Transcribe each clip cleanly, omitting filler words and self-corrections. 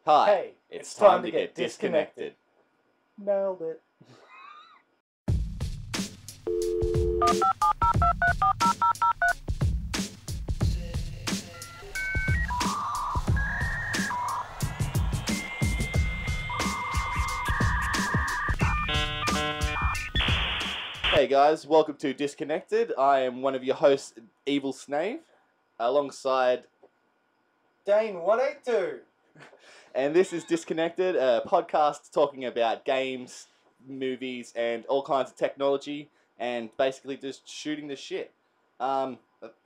Hi, Hey, it's time to get disconnected. Nailed it. Hey guys, welcome to Disconnected. I am one of your hosts, EvilSNAVE, alongside, Dane 182. and this is Disconnected, a podcast talking about games, movies, and all kinds of technology, and basically just shooting the shit. I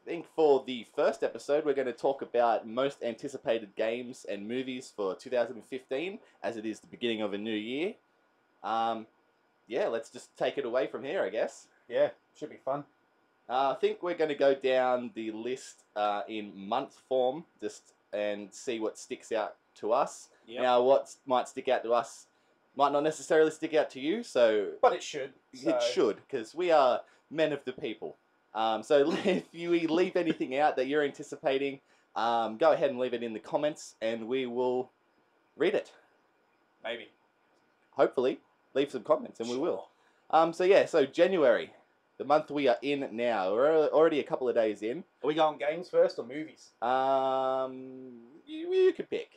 think for the first episode, we're going to talk about most anticipated games and movies for 2015, as it is the beginning of a new year. Yeah, let's just take it away from here, I guess. Yeah, should be fun. I think we're going to go down the list in month form and see what sticks out to us. Yep. Now, what might stick out to us might not necessarily stick out to you, so But it should. it should, because we are men of the people. So if you leave anything out that you're anticipating, go ahead and leave it in the comments, and we will read it. Maybe. Hopefully, leave some comments, and we will. So January, the month we are in now. We're already a couple of days in. Are we going games first or movies? You could pick.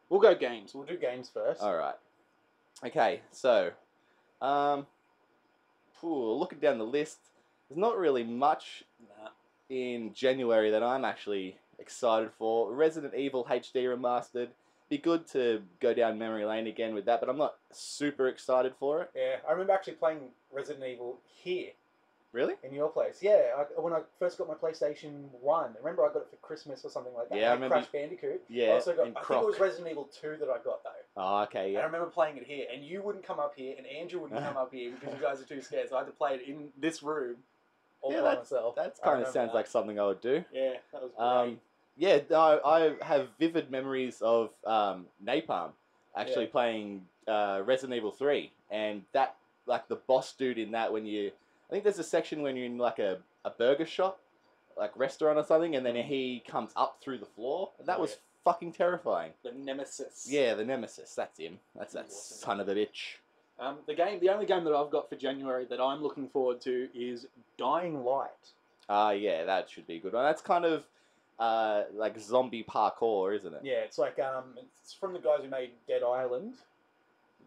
We'll go games. We'll do games first. All right. Okay, so, looking down the list, there's not really much in January that I'm actually excited for. Resident Evil HD Remastered. Be good to go down memory lane again with that, but I'm not super excited for it. Yeah, I remember actually playing Resident Evil here. Really? In your place. Yeah, when I first got my PlayStation 1. Remember I got it for Christmas or something like that. Yeah, I remember. Crash Bandicoot. Yeah, I also got, and I think it was Resident Evil 2 that I got though. Oh, okay, yeah. And I remember playing it here, and you wouldn't come up here, and Andrew wouldn't come up here because you guys are too scared, so I had to play it in this room all by myself. That kind of sounds like something I would do. Yeah, that was great. Yeah, no, I have vivid memories of Napalm actually playing Resident Evil 3, and that, like, the boss dude in that, I think there's a section when you're in, like, a burger shop, like, restaurant or something, and then he comes up through the floor, and that was fucking terrifying. The Nemesis. Yeah, the Nemesis, that's him. That's that son of a bitch. The only game that I've got for January that I'm looking forward to is Dying Light. Yeah, that should be a good one. That's kind of like zombie parkour, isn't it? Yeah, it's like it's from the guys who made Dead Island.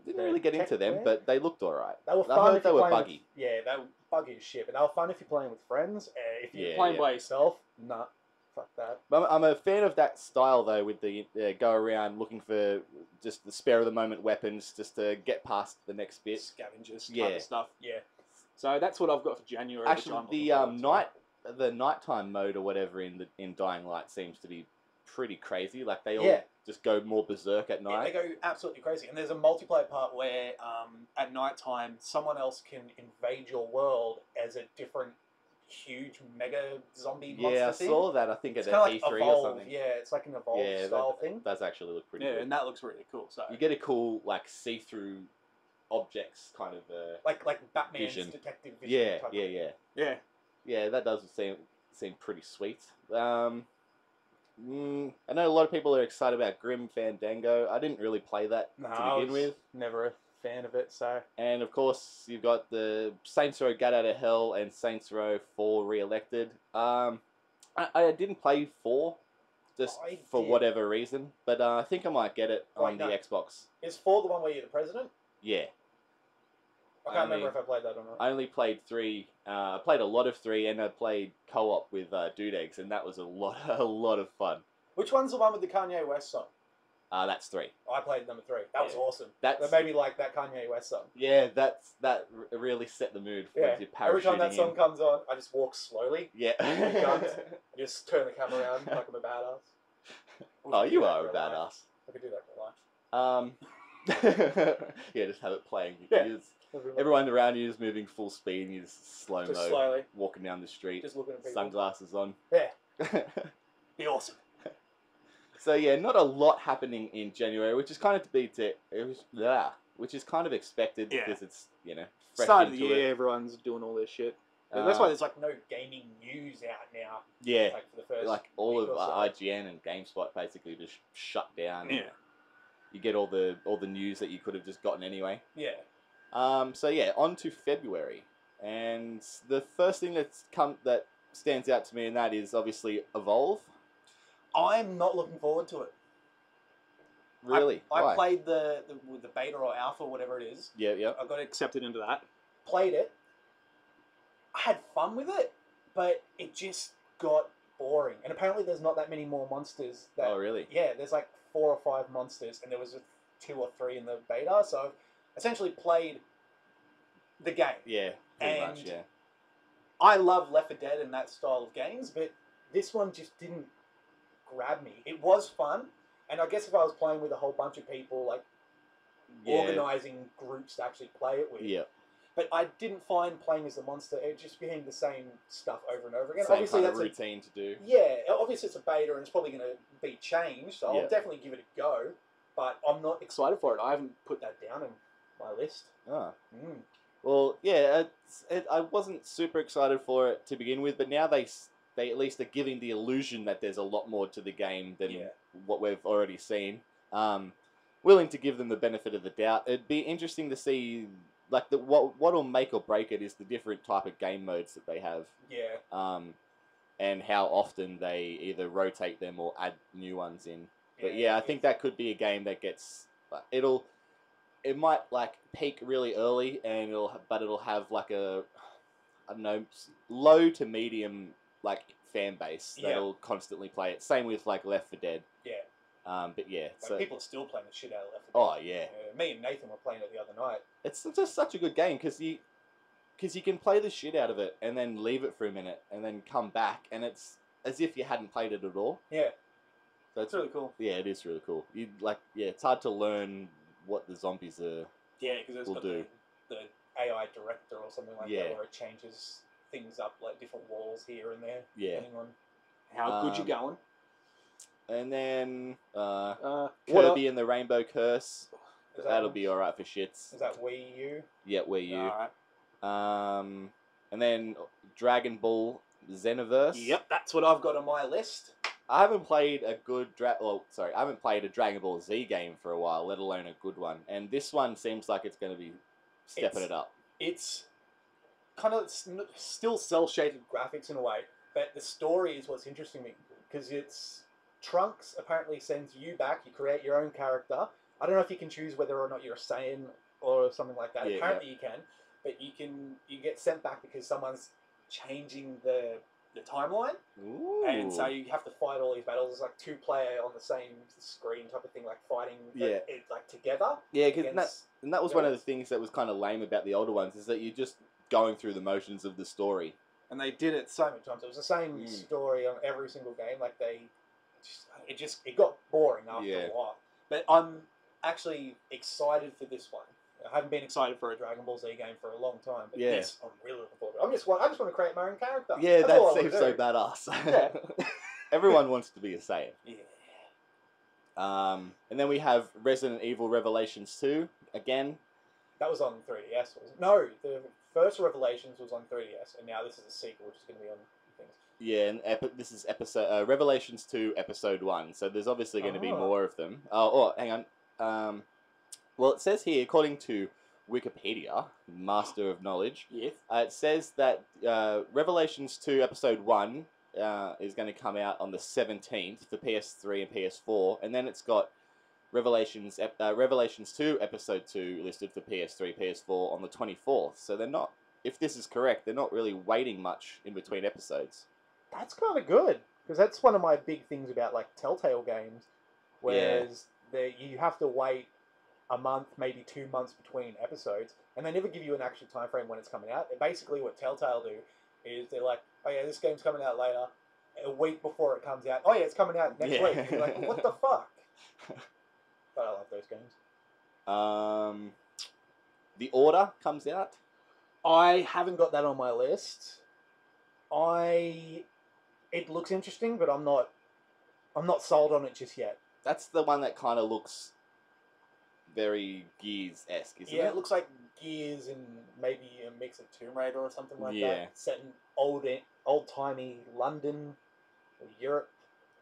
Didn't really get into them, but they looked alright. They were fun. They were buggy. They were buggy as shit, but they were fun if you're playing with friends. If you're Yeah, playing yeah. by yourself, nah, fuck that. I'm a fan of that style though, with the go around looking for just the spare of the moment weapons, just to get past the next bit. Scavengers type of stuff. Yeah. So that's what I've got for January. Actually, the nighttime mode or whatever in Dying Light seems to be pretty crazy. Like they all just go more berserk at night. Yeah, they go absolutely crazy. And there's a multiplayer part where at nighttime someone else can invade your world as a different huge mega zombie monster Yeah, I thing. saw that. I think It's at kind of E3 like Evolve. or something. Yeah, it's like an Evolve style thing. That's actually look pretty Yeah, good. and that looks really cool. So You get a cool like see-through objects kind of like Batman's vision. detective vision. Yeah, that does seem pretty sweet. I know a lot of people are excited about Grim Fandango. I didn't really play that to begin with. Never a fan of it, so. And of course, you've got the Saints Row Get Out of Hell and Saints Row 4 Re-Elected. I didn't play 4 just for whatever reason, but I think I might get it on the Xbox. Is 4 the one where you're the president? Yeah. I can't remember if I played that or not. I only played 3. I played a lot of 3, and I played co-op with Dude Eggs, and that was a lot of fun. Which one's the one with the Kanye West song? That's 3. I played number 3. That was awesome. That made me like that Kanye West song. Yeah, that really set the mood for you parachuting. Every time that song comes on, I just walk slowly. Yeah. I just turn the camera around like I'm a badass. Oh, you are a badass. I could do that for life. Yeah, just have it playing. Yeah. Everyone around you is moving full speed, and you just slow-mo, slowly walking down the street, just looking at people. sunglasses on. Yeah. Be awesome. So yeah, not a lot happening in January, which is kind of which is kind of expected because it's fresh start of the into year, everyone's doing all this shit. That's why there's like no gaming news out now. Yeah, like for the first all of week or so. IGN and GameSpot basically just shut down. Yeah. you get all the news that you could have just gotten anyway. Yeah. So yeah, on to February, and the first thing that stands out to me, and that is obviously Evolve. I'm not looking forward to it. Really? I Why? played the beta or alpha, whatever it is. Yeah, yeah. I got accepted into that. Played it. I had fun with it, but it just got boring. And apparently there's not that many more monsters. Oh, really? Yeah, there's like 4 or 5 monsters, and there was 2 or 3 in the beta. So I've essentially played the game. Yeah, pretty And much, yeah. I love Left 4 Dead and that style of games, but this one just didn't grab me. It was fun, and I guess if I was playing with a whole bunch of people, like organising groups to actually play it with. Yeah. But I didn't find playing as the monster, it just being the same stuff over and over again. Same Obviously, kind of that's routine to do. Yeah, obviously it's a beta and it's probably going to be changed, so Yeah. I'll definitely give it a go. But I'm not excited for it. I haven't put that down in my list. Ah. Mm. Well, yeah, I wasn't super excited for it to begin with, but now they at least are giving the illusion that there's a lot more to the game than what we've already seen. Willing to give them the benefit of the doubt. It'd be interesting to see, like, what'll make or break it is the different type of game modes that they have. Yeah. And how often they either rotate them or add new ones in. But yeah, I think that could be a game that gets, it might like peak really early, and it'll have like a, I don't know, low to medium like fan base that'll constantly play it. Same with like Left 4 Dead. Yeah. But yeah, Like, so people are still playing the shit out of Left 4 Dead. oh yeah. Me and Nathan were playing it the other night. It's just such a good game because you can play the shit out of it and then leave it for a minute and then come back, and it's as if you hadn't played it at all. Yeah. So it's really cool. Yeah, it is really cool. It's hard to learn what the zombies are. Yeah, because it's got the AI director or something like that, where it changes things up, like different walls here and there, depending on how good you're going. And then Kirby and the Rainbow Curse. That'll be alright for shits. Is that Wii U? Yeah, Wii U. Alright. And then Dragon Ball Xenoverse. Yep, that's what I've got on my list. I haven't played a I haven't played a Dragon Ball Z game for a while, let alone a good one. And this one seems like it's going to be stepping it up. It's kind of still cel-shaded graphics in a way, but the story is what's interesting me, because it's Trunks apparently sends you back. You create your own character. I don't know if you can choose whether or not you're a Saiyan or something like that. Yeah, apparently you can, but you get sent back because someone's changing the timeline. Ooh. And so you have to fight all these battles. It's like 2 player on the same screen type of thing, like fighting it like together. Yeah, and that was one of the things that was kind of lame about the older ones, is that you're just going through the motions of the story. And they did it so many times. It was the same story on every single game. Like it got boring after a while. But I'm actually excited for this one. I haven't been excited for a Dragon Ball Z game for a long time, but this I'm really looking forward to. I just want to create my own character. Yeah, that seems so badass. Yeah. Everyone wants to be a Saiyan. Yeah. And then we have Resident Evil Revelations 2 again. That was on 3DS, wasn't it? No, the first Revelations was on 3DS, and now this is a sequel, which is going to be on things. Yeah, and this is Revelations 2 Episode 1, so there's obviously going to be more of them. Oh, hang on. Well, it says here, according to Wikipedia, master of knowledge, it says that Revelations 2 Episode 1 is going to come out on the 17th for PS3 and PS4, and then it's got Revelations 2 Episode 2 listed for PS3, PS4 on the 24th. So they're not, if this is correct, they're not really waiting much in between episodes. That's kind of good, because that's one of my big things about like Telltale games, whereas you have to wait a month, maybe 2 months between episodes, and they never give you an actual time frame when it's coming out. And basically what Telltale do is they're like, oh yeah, this game's coming out later, a week before it comes out. Oh yeah, it's coming out next week. And you're like, what the fuck? But I love those games. The Order comes out. I haven't got that on my list. It looks interesting, but I'm not sold on it just yet. That's the one that kind of looks very Gears-esque, isn't it? Yeah, it looks like Gears and maybe a mix of Tomb Raider or something like that. Set in old-timey London or Europe.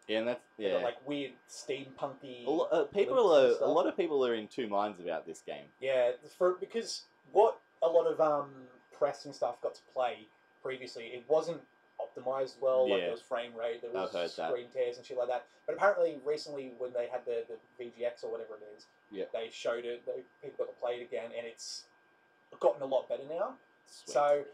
Yeah, and that's They got like weird steampunky. A lot of people are in two minds about this game. Yeah, because what a lot of press and stuff got to play previously, it wasn't optimized well. Like Yeah. there was frame rate, there I've heard was that. screen tears and shit like that. But apparently, recently when they had the VGX or whatever it is, Yeah. they showed it. People got to play it again, and it's gotten a lot better now. Sweet. So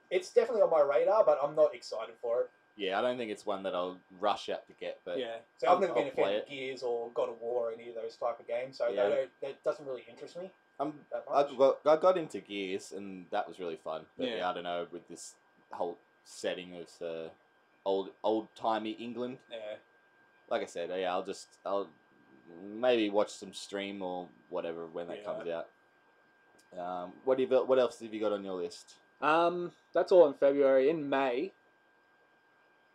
it's definitely on my radar, but I'm not excited for it. Yeah, I don't think it's one that I'll rush out to get, but yeah. So I've never been a play fan it. of Gears or God of War or any of those type of games. So Yeah. that doesn't really interest me. That I got into Gears, and that was really fun. But Yeah. I don't know, with this whole setting of old timey England. Yeah. Like I said, yeah, I'll maybe watch some stream or whatever when that comes out. What else have you got on your list? That's all in February. In May,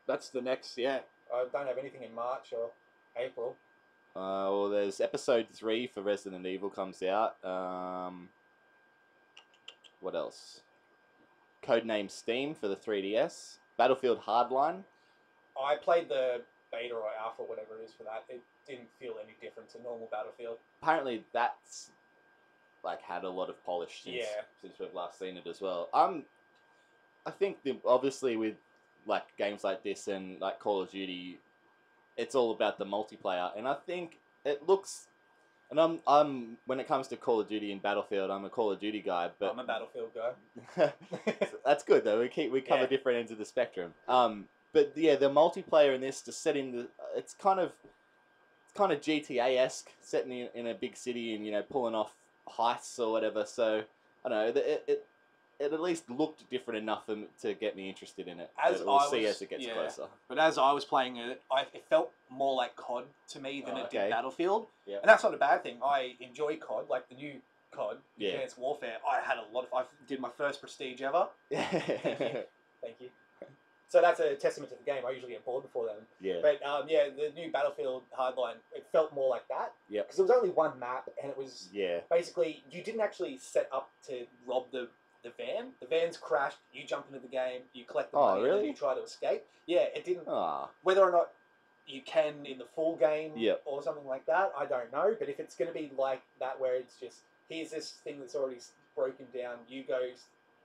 that's the next. Yeah. I don't have anything in March or April. Well, there's episode 3 for Resident Evil comes out. What else? Codename Steam for the 3DS. Battlefield Hardline. I played the beta or alpha, whatever it is for that. It didn't feel any different to normal Battlefield. Apparently, that's like had a lot of polish since we've last seen it as well. I think obviously with like games like this and like Call of Duty, it's all about the multiplayer, and I think it looks. And I'm when it comes to Call of Duty and Battlefield, I'm a Call of Duty guy, but I'm a Battlefield guy. That's good though. We cover different ends of the spectrum. But yeah, the multiplayer in this, just setting the, it's kind of GTA-esque, setting in a big city and pulling off heists or whatever. So I don't know. It at least looked different enough to get me interested in it. We'll see as it gets closer. But as I was playing it, it felt more like COD to me than it did Battlefield. Yeah. And that's not a bad thing. I enjoy COD, like the new COD, Yeah. Advanced Warfare. I did my first Prestige ever. Thank you. So that's a testament to the game. I usually get bored before then. Yeah. But the new Battlefield Hardline, it felt more like that. Yeah. Because it was only one map, and it was Yeah. basically you didn't actually set up to rob the van. The van's crashed. You jump into the game. You collect the money, and then you try to escape. Yeah, it didn't. Whether or not you can in the full game or something like that, I don't know. But if it's going to be like that, where it's just here's this thing that's already broken down, you go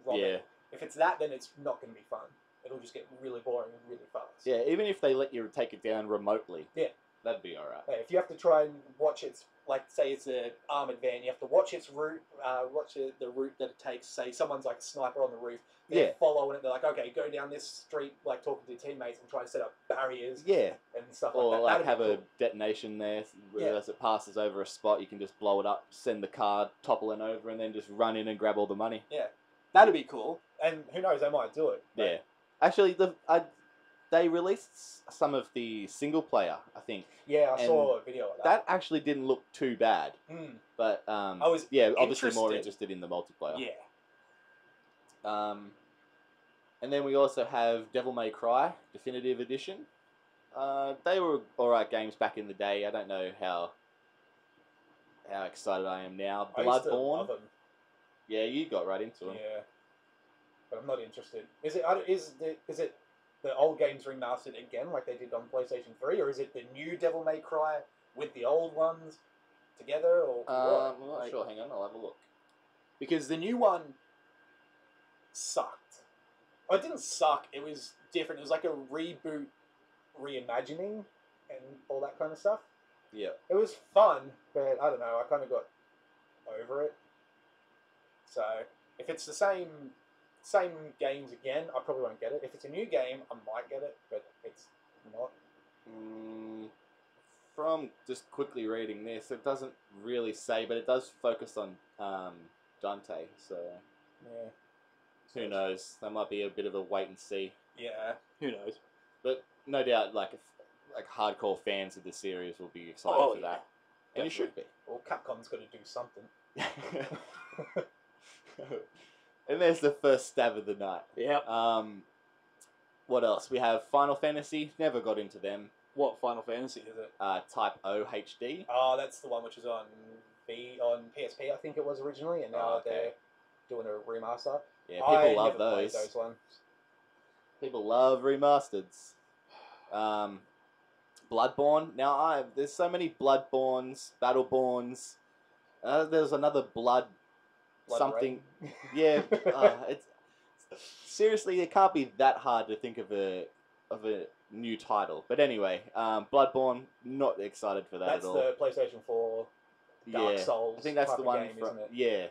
rob it. If it's that, then it's not going to be fun. It'll just get really boring and really fast. Yeah, even if they let you take it down remotely. Yeah. That'd be alright. If you have to try and watch its, like, say it's an armoured van, you have to watch its route, the route that it takes. Say someone's like a sniper on the roof, they're following it. They're like, okay, go down this street, like talking to your teammates and try to set up barriers. Yeah. And stuff or like that. Or have a detonation there, where as it passes over a spot, you can just blow it up, send the car toppling over, and then just run in and grab all the money. Yeah. That'd be cool. And who knows, they might do it. Yeah. Actually, they released some of the single player, I think. Yeah, I saw a video of that. That actually didn't look too bad. But I was obviously more interested in the multiplayer. Yeah. And then we also have Devil May Cry Definitive Edition. They were alright games back in the day. I don't know how excited I am now. I used to Bloodborne. love them. Yeah, you got right into them. Yeah. But I'm not interested. Is it the old games remastered again, like they did on PlayStation 3, or is it the new Devil May Cry with the old ones together, or what? I'm not sure. Hang on, I'll have a look. Because the new one sucked. Oh, it didn't suck. It was different. It was like a reboot, reimagining, and all that kind of stuff. Yeah. It was fun, but I don't know. I kind of got over it. So if it's the same games again, I probably won't get it. If it's a new game, I might get it, but it's not. From just quickly reading this, it doesn't really say, but it does focus on Dante, so yeah. Who knows? That might be a bit of a wait and see. Yeah, who knows? But no doubt, like hardcore fans of the series will be excited for that, and you should be. Well, Capcom's got to do something. And there's the first stab of the night. Yeah. What else? We have Final Fantasy. Never got into them. What Final Fantasy is it? Type O HD. Oh, that's the one which is on PSP, I think it was originally, and now they're doing a remaster. Yeah, people love never those. Played those ones. People love remasters. Bloodborne. Now, there's so many Bloodborns, Battleborns. There's another Blood something. Rain. Yeah, it's seriously, it can't be that hard to think of a new title. But anyway, Bloodborne, not excited for that That's at all. the PlayStation 4 Dark Yeah, Souls I think that's type the of one. game, isn't it? Yeah,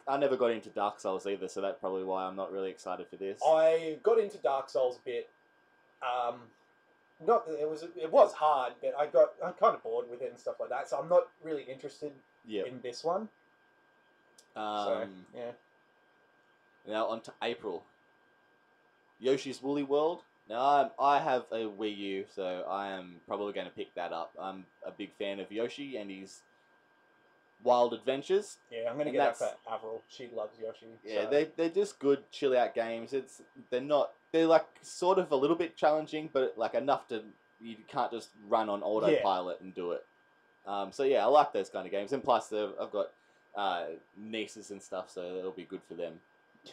I never got into Dark Souls either, so that's probably why I'm not really excited for this. I got into Dark Souls a bit. Not that it was hard, but I'm kind of bored with it and stuff like that. So I'm not really interested in this one. So yeah. Now on to April. Yoshi's Woolly World. Now I have a Wii U, so I am probably going to pick that up. I'm a big fan of Yoshi and his Wild Adventures. Yeah, I'm going to get that for Avril. She loves Yoshi. Yeah, so. they're just good chill out games. They're like sort of a little bit challenging, but like enough to you can't just run on autopilot and do it. So yeah, I like those kind of games, and plus I've got nieces and stuff, so it'll be good for them.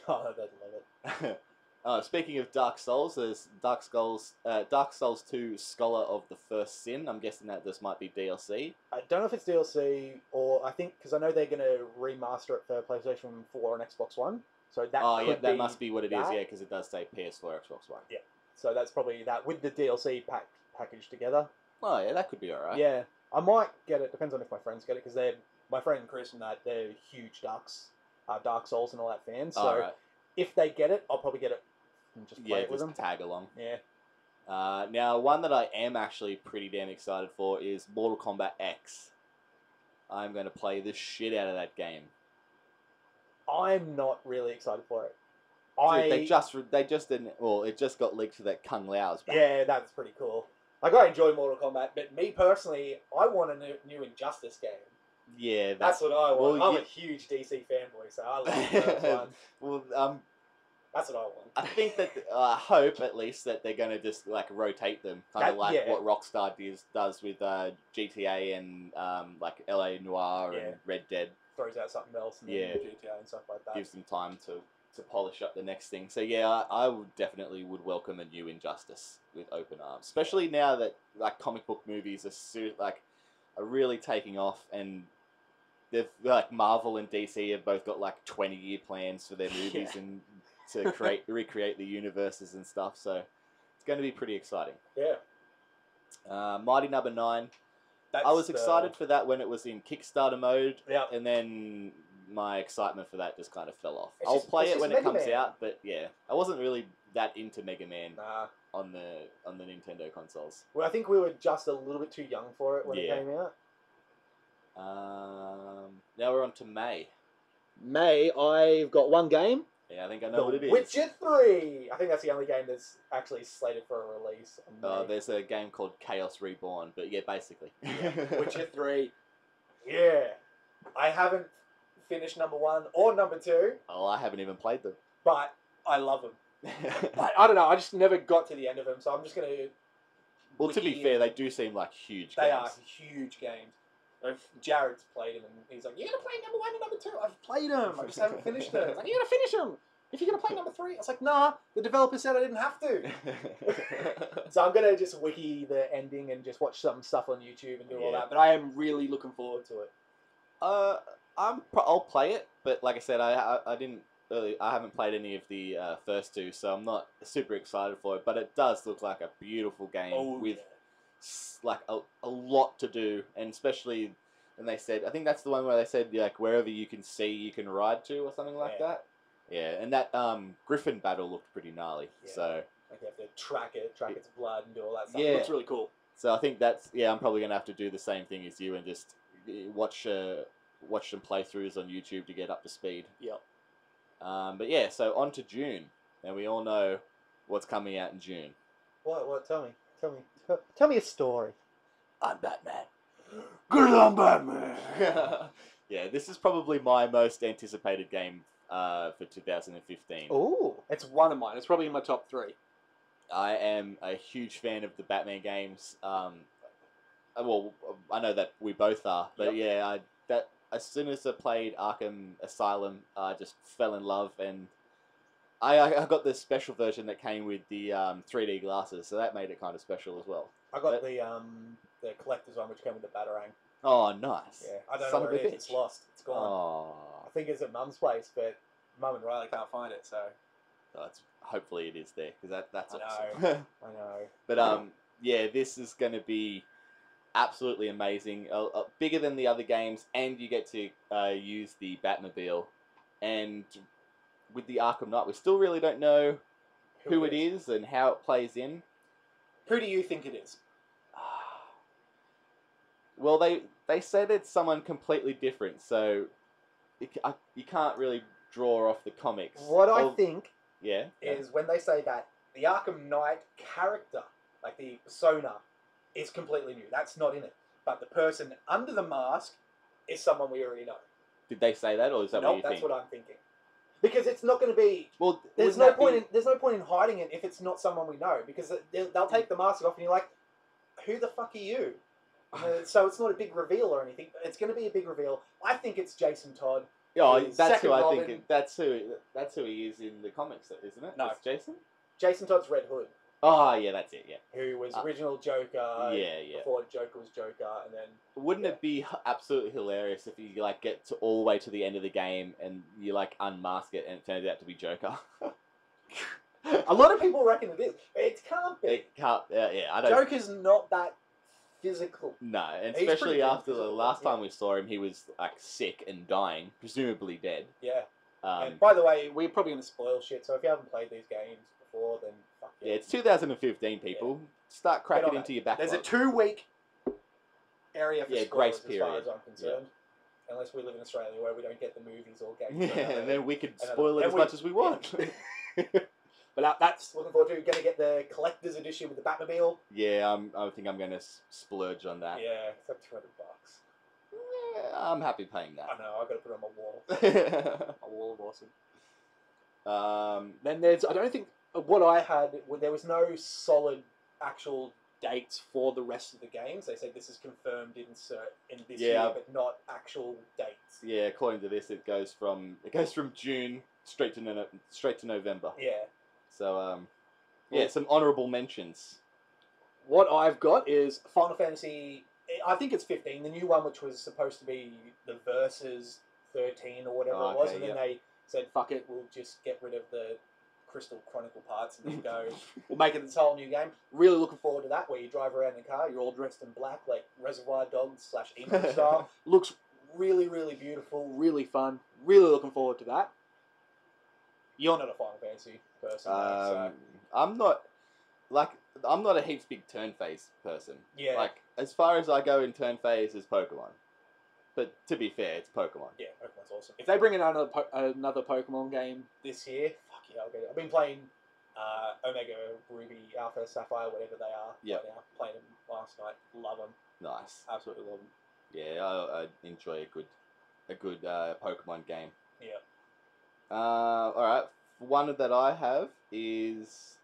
Oh, I'd love it. Speaking of Dark Souls, there's Dark Souls 2 Scholar of the First Sin. I'm guessing that this might be DLC. I don't know if it's DLC or I think because I know they're going to remaster it for PlayStation 4 and Xbox One. So that that must be what it is. Yeah, because it does say PS4, Xbox One. Yeah. So that's probably that with the DLC packaged together. Oh yeah, that could be alright. Yeah, I might get it. Depends on if my friends get it because my friend Chris and they're huge Dark Souls and all that fans. So if they get it, I'll probably get it and just play it with them. Tag along. Yeah. Now, one that I am actually pretty damn excited for is Mortal Kombat X. I'm going to play the shit out of that game. I'm not really excited for it. Dude, they just didn't. Well, it just got leaked that Kung Lao's back. Yeah, that's pretty cool. Like I enjoy Mortal Kombat, but me personally, I want a new Injustice game. Yeah, that's what I want. I'm a huge DC fanboy, so I love the first one. Well, that's what I want. I think that I hope at least that they're going to just like rotate them, kind of like what Rockstar does with GTA and like LA Noire and Red Dead. Throws out something else, and GTA and stuff like that. Gives them time to polish up the next thing. So yeah, I would definitely welcome a new Injustice with open arms, especially now that like comic book movies are really taking off, and they've like Marvel and DC have both got like 20-year plans for their movies and to recreate the universes and stuff. So it's going to be pretty exciting. Yeah. Mighty Number 9. I was excited for that when it was in Kickstarter mode, and then my excitement for that just kind of fell off. I'll play it when it comes out, but yeah, I wasn't really that into Mega Man on the Nintendo consoles. Well, I think we were just a little bit too young for it when it came out. Now we're on to May. May, I've got one game. Yeah, I think I know what it is. Witcher 3! I think that's the only game that's actually slated for a release. There's a game called Chaos Reborn, but yeah, basically. Witcher 3. Yeah. I haven't finished number 1 or number 2. Oh, I haven't even played them. But I love them. I don't know, I just never got to the end of them, so I'm just going to... Well, to be fair, they do seem like huge games. They are huge games. Jared's played them, and he's like, "You're gonna play number 1 and number 2." I've played them. I just haven't finished them. He's like, "You're gonna finish them if you're gonna play number 3." I was like, "Nah." The developer said I didn't have to. So I'm gonna just wiki the ending and just watch some stuff on YouTube and do all that. But I am really looking forward to it. I'll play it, but like I said, I haven't played any of the first two, so I'm not super excited for it. But it does look like a beautiful game with like a lot to do, and especially when they said, I think that's the one where they said like wherever you can see you can ride to or something like that. Yeah, and that Griffin battle looked pretty gnarly. Yeah. So like you have to track its blood and do all that stuff. Yeah, it looks really cool. So I think I'm probably gonna have to do the same thing as you and just watch some playthroughs on YouTube to get up to speed. Yep. But yeah, so on to June, and we all know what's coming out in June. What? Tell me a story. I'm Batman. Good, I'm Batman. Yeah, this is probably my most anticipated game for 2015. Ooh, it's one of mine. It's probably in my top 3. I am a huge fan of the Batman games. Well, I know that we both are, but as soon as I played Arkham Asylum, I just fell in love, and I got the special version that came with the 3D glasses, so that made it kind of special as well. I got the collector's one, which came with the Batarang. Oh, nice. Yeah, I don't Son know of where a it is. bitch. It's lost. It's gone. Oh. I think it's at Mum's place, but Mum and Riley can't find it. So Hopefully it is there, because that's I awesome. I know. But yeah, this is going to be absolutely amazing. Bigger than the other games, and you get to use the Batmobile. And with the Arkham Knight, we still really don't know who it is and how it plays in. Who do you think it is? Well, they said it's someone completely different, so you can't really draw off the comics. What I think yeah, is when they say that the Arkham Knight character, like the persona, is completely new. That's not in it. But the person under the mask is someone we already know. Did they say that, or is that what you that's think? what I'm thinking. Because it's not going to be. Well, there's no point in hiding it if it's not someone we know. Because they'll take the mask off and you're like, who the fuck are you? So it's not a big reveal or anything. But it's going to be a big reveal. I think it's Jason Todd. Oh, that's who I Robin. think. That's who he is in the comics, isn't it? No, it's Jason. Jason Todd's Red Hood. Oh yeah, that's it. Yeah. Who was original Joker? Yeah. Before Joker was Joker, and then. Wouldn't it be absolutely hilarious if you like get to all the way to the end of the game and you like unmask it and it turns out to be Joker? A lot of people reckon it is. It can't be. It can't. Yeah, I don't. Joker's not that physical. No, and He's especially pretty after the physical, last time we saw him, he was like sick and dying, presumably dead. Yeah. And by the way, we're probably going to spoil shit. So if you haven't played these games before, then fuck yeah. It's 2015, people. Start cracking into your backlog. There's a 2-week area for spoilers grace as period. far as I'm concerned. Unless we live in Australia where we don't get the movies or games. Yeah, and then we could spoil it as much as we want. But that's looking forward to. Going to get the collector's edition with the Batmobile. Yeah, I think I'm going to splurge on that. Yeah, it's like $200. Yeah, I'm happy paying that. I know. I've got to put it on my wall. A wall of awesome. Then there's. I don't think what I had. There was no solid actual dates for the rest of the games. They said this is confirmed in this year, but not actual dates. Yeah, according to this, it goes from June straight to November. Yeah. So some honourable mentions. What I've got is Final Fantasy. I think it's 15, the new one, which was supposed to be the Versus 13 or whatever it was, and then they said, "Fuck it, we'll just get rid of the Crystal Chronicle parts and then go, we'll make it this whole new game." Really looking forward to that, where you drive around in a car, you're all dressed in black, like Reservoir Dogs / emo style. Looks really, really beautiful, really fun. Really looking forward to that. You're not a Final Fantasy person, so. I'm not a heaps big turn phase person. Yeah. Like, as far as I go in turn phase is Pokemon. But to be fair, it's Pokemon. Yeah, Pokemon's awesome. If they bring in another Pokemon game this year, fuck yeah, I'll get it. I've been playing Omega Ruby, Alpha, Sapphire, whatever they are. Yep. Right now. Playing them last night. Love them. Nice. Absolutely love them. Yeah, I enjoy a good Pokemon game. Yeah. Alright, one that I have is...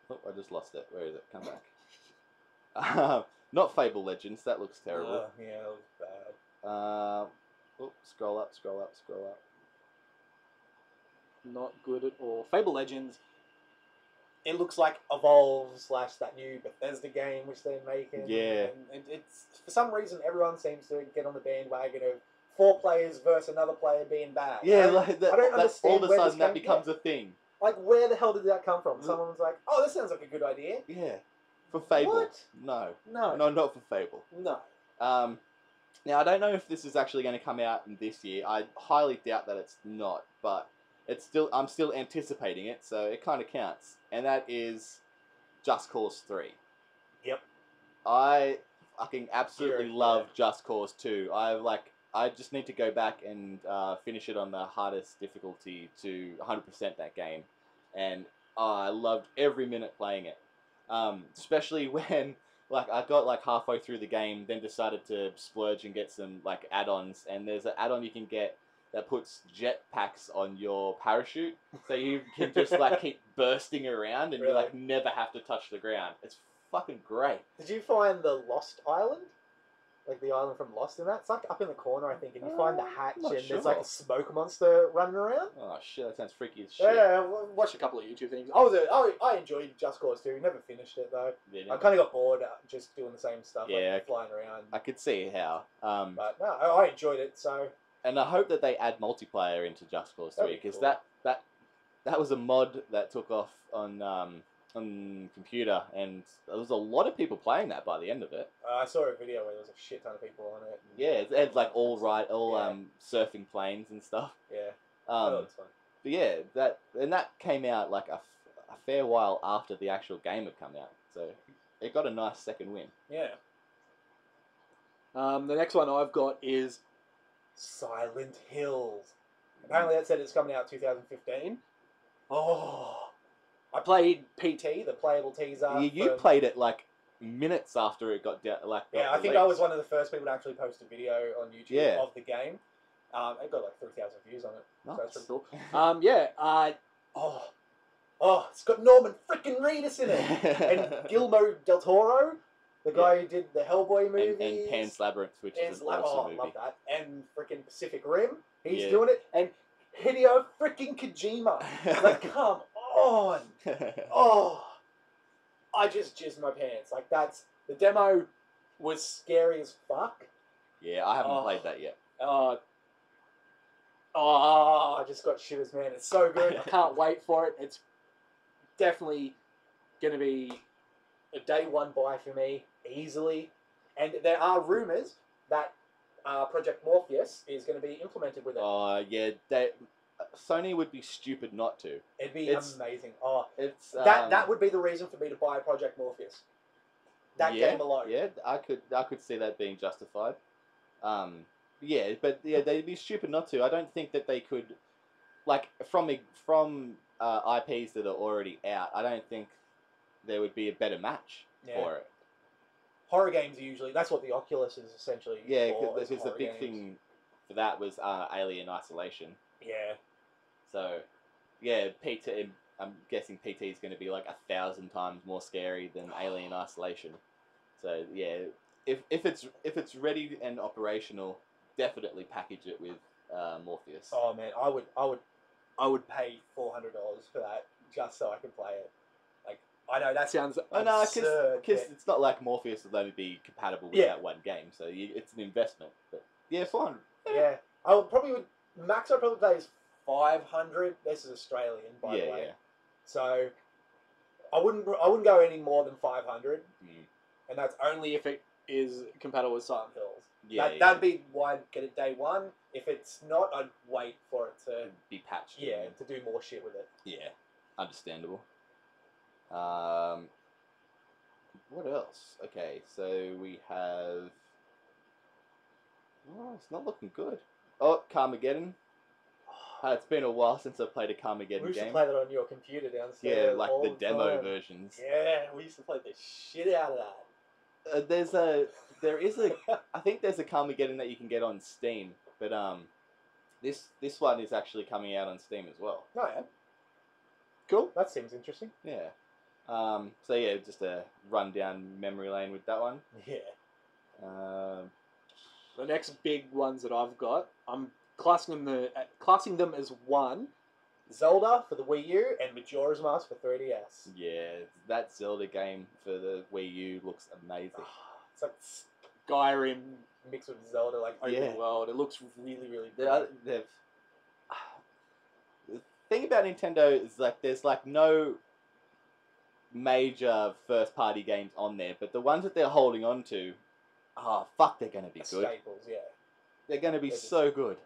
Oh, I just lost it. Where is it? Come back. Not Fable Legends. That looks terrible. Yeah, that looks bad. Scroll up. Not good at all. Fable Legends, it looks like Evolve / that new Bethesda game which they're making. Yeah. And it's, for some reason, everyone seems to get on the bandwagon of 4 players versus another player being bad. Yeah, I don't understand all of a sudden that becomes a thing. Like, where the hell did that come from? Someone was like, "Oh, this sounds like a good idea." Yeah. For Fable. What? No, No, not for Fable. no. Now, I don't know if this is actually going to come out in this year. I highly doubt that it's not, but I'm still anticipating it, so it kind of counts. And that is Just Cause 3. Yep. I fucking absolutely love Just Cause 2. I just need to go back and finish it on the hardest difficulty to 100% that game. And I loved every minute playing it. Especially when I got halfway through the game, then decided to splurge and get some add-ons. And there's an add-on you can get that puts jetpacks on your parachute, so you can just keep bursting around and Really? you never have to touch the ground. It's fucking great. Did you find the Lost Island? Like the island from Lost and that. It's like up in the corner, I think, and you find the hatch not and there's like a sure. smoke monster running around. Oh shit, that sounds freaky as shit. Yeah, I watched a couple of YouTube things. I enjoyed Just Cause 2. Never finished it though. Yeah, I kind of got bored just doing the same stuff, Yeah, like flying around. I could see how. But no, I enjoyed it. So And I hope that they add multiplayer into Just Cause 3 That'd be because cool. that was a mod that took off on computer, and there was a lot of people playing that by the end of it. I saw a video where there was a shit ton of people on it. Yeah, it had like all Yeah. surfing planes and stuff. Yeah, I thought it Um, was fun. but yeah, that came out like a fair while after the actual game had come out, so it got a nice second win. Yeah. The next one I've got is Silent Hills. Apparently, that said it's coming out 2015. Oh, I played PT, the playable teaser. You played it like minutes after it got Yeah, I think I was one of the first people to actually post a video on YouTube Yeah. of the game. It got like 3,000 views on it. So that's pretty cool. It's got Norman freaking Reedus in it, and Guillermo del Toro, the guy who did the Hellboy movies, and Pan's Labyrinth, which is an awesome movie. I love that, and freaking Pacific Rim, he's Yeah. doing it, and Hideo freaking Kojima. Like, come on! Oh, I just jizzed my pants. Like the demo was scary as fuck. Yeah, I haven't played that yet. I just got shivers, man. It's so good. I can't wait for it. It's definitely going to be a day one buy for me, easily. And there are rumours that Project Morpheus is going to be implemented with it. Yeah, Sony would be stupid not to. It'd be it's- amazing. It's That would be the reason for me to buy Project Morpheus. That game alone. Yeah, I could see that being justified. Yeah, but yeah, they'd be stupid not to. I don't think that they could, like from IPs that are already out. I don't think there would be a better match for it. Horror games are usually, that's what the Oculus is essentially. Yeah, for, is because the horror big games. thing for that was Alien Isolation. Yeah. So, yeah, PT. I'm guessing PT is going to be like 1,000 times more scary than Alien Isolation. So yeah, if it's ready and operational, definitely package it with Morpheus. Oh man, I would pay $400 for that just so I can play it. Like, I know that sounds absurd. Because it's not like Morpheus will only be compatible with that one game, so it's an investment. But yeah, 400. Yeah, I would probably max I'd probably play is 500. This is Australian, by the way. Yeah. So I wouldn't go any more than 500, and that's only if it is compatible with Silent Hills. Yeah, that'd be why I'd get it day one. If it's not, I'd wait for it to be patched. Yeah, to do more shit with it. Yeah, understandable. What else? Okay, so we have. Oh, it's not looking good. Oh, Carmageddon. It's been a while since I played a Carmageddon We used to game. play that on your computer downstairs. Yeah, like all the demo time. versions. Yeah, we used to play the shit out of that. I think there's a Carmageddon that you can get on Steam, but this one is actually coming out on Steam as well. Oh yeah. Cool. That seems interesting. Yeah. So yeah, just a run down memory lane with that one. Yeah. The next big ones that I've got, I'm classing them as one. Zelda for the Wii U and Majora's Mask for 3DS. Yeah, that Zelda game for the Wii U looks amazing. It's like Skyrim mixed with Zelda, like open world. It looks really, really good. The thing about Nintendo is like there's like no major first party games on there, but the ones that they're holding on to, they're gonna be good. Staples, yeah. They're gonna be so good.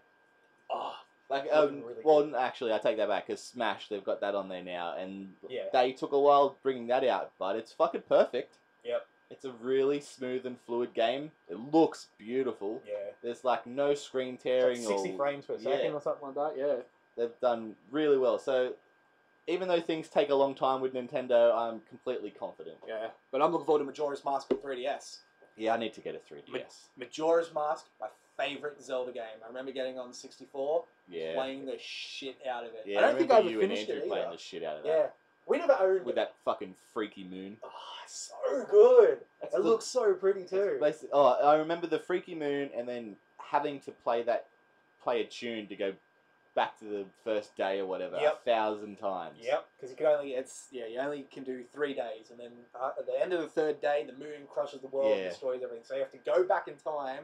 Really Actually, I take that back because Smash, they've got that on there now, and Yeah. they took a while bringing that out, but it's fucking perfect. Yep. It's a really smooth and fluid game. It looks beautiful. Yeah. There's like no screen It's tearing like 60 or frames per second or something like that. Yeah. they've done really well. So even though things take a long time with Nintendo, I'm completely confident. Yeah. But I'm looking forward to Majora's Mask for 3DS. Yeah, I need to get a 3DS. Majora's Mask, my favourite Zelda game. I remember getting on 64, Yeah. playing the shit out of it. Yeah, I don't think I ever you and finished Andrew it playing either. the shit out of Yeah. that. We never owned with that fucking freaky moon. Oh, so good. That's It looks so pretty too. I remember the freaky moon, and then having to play a tune to go back to the first day or whatever 1,000 times. Yep, because you only can do 3 days, and then at the end of the third day, the moon crushes the world and destroys everything. So you have to go back in time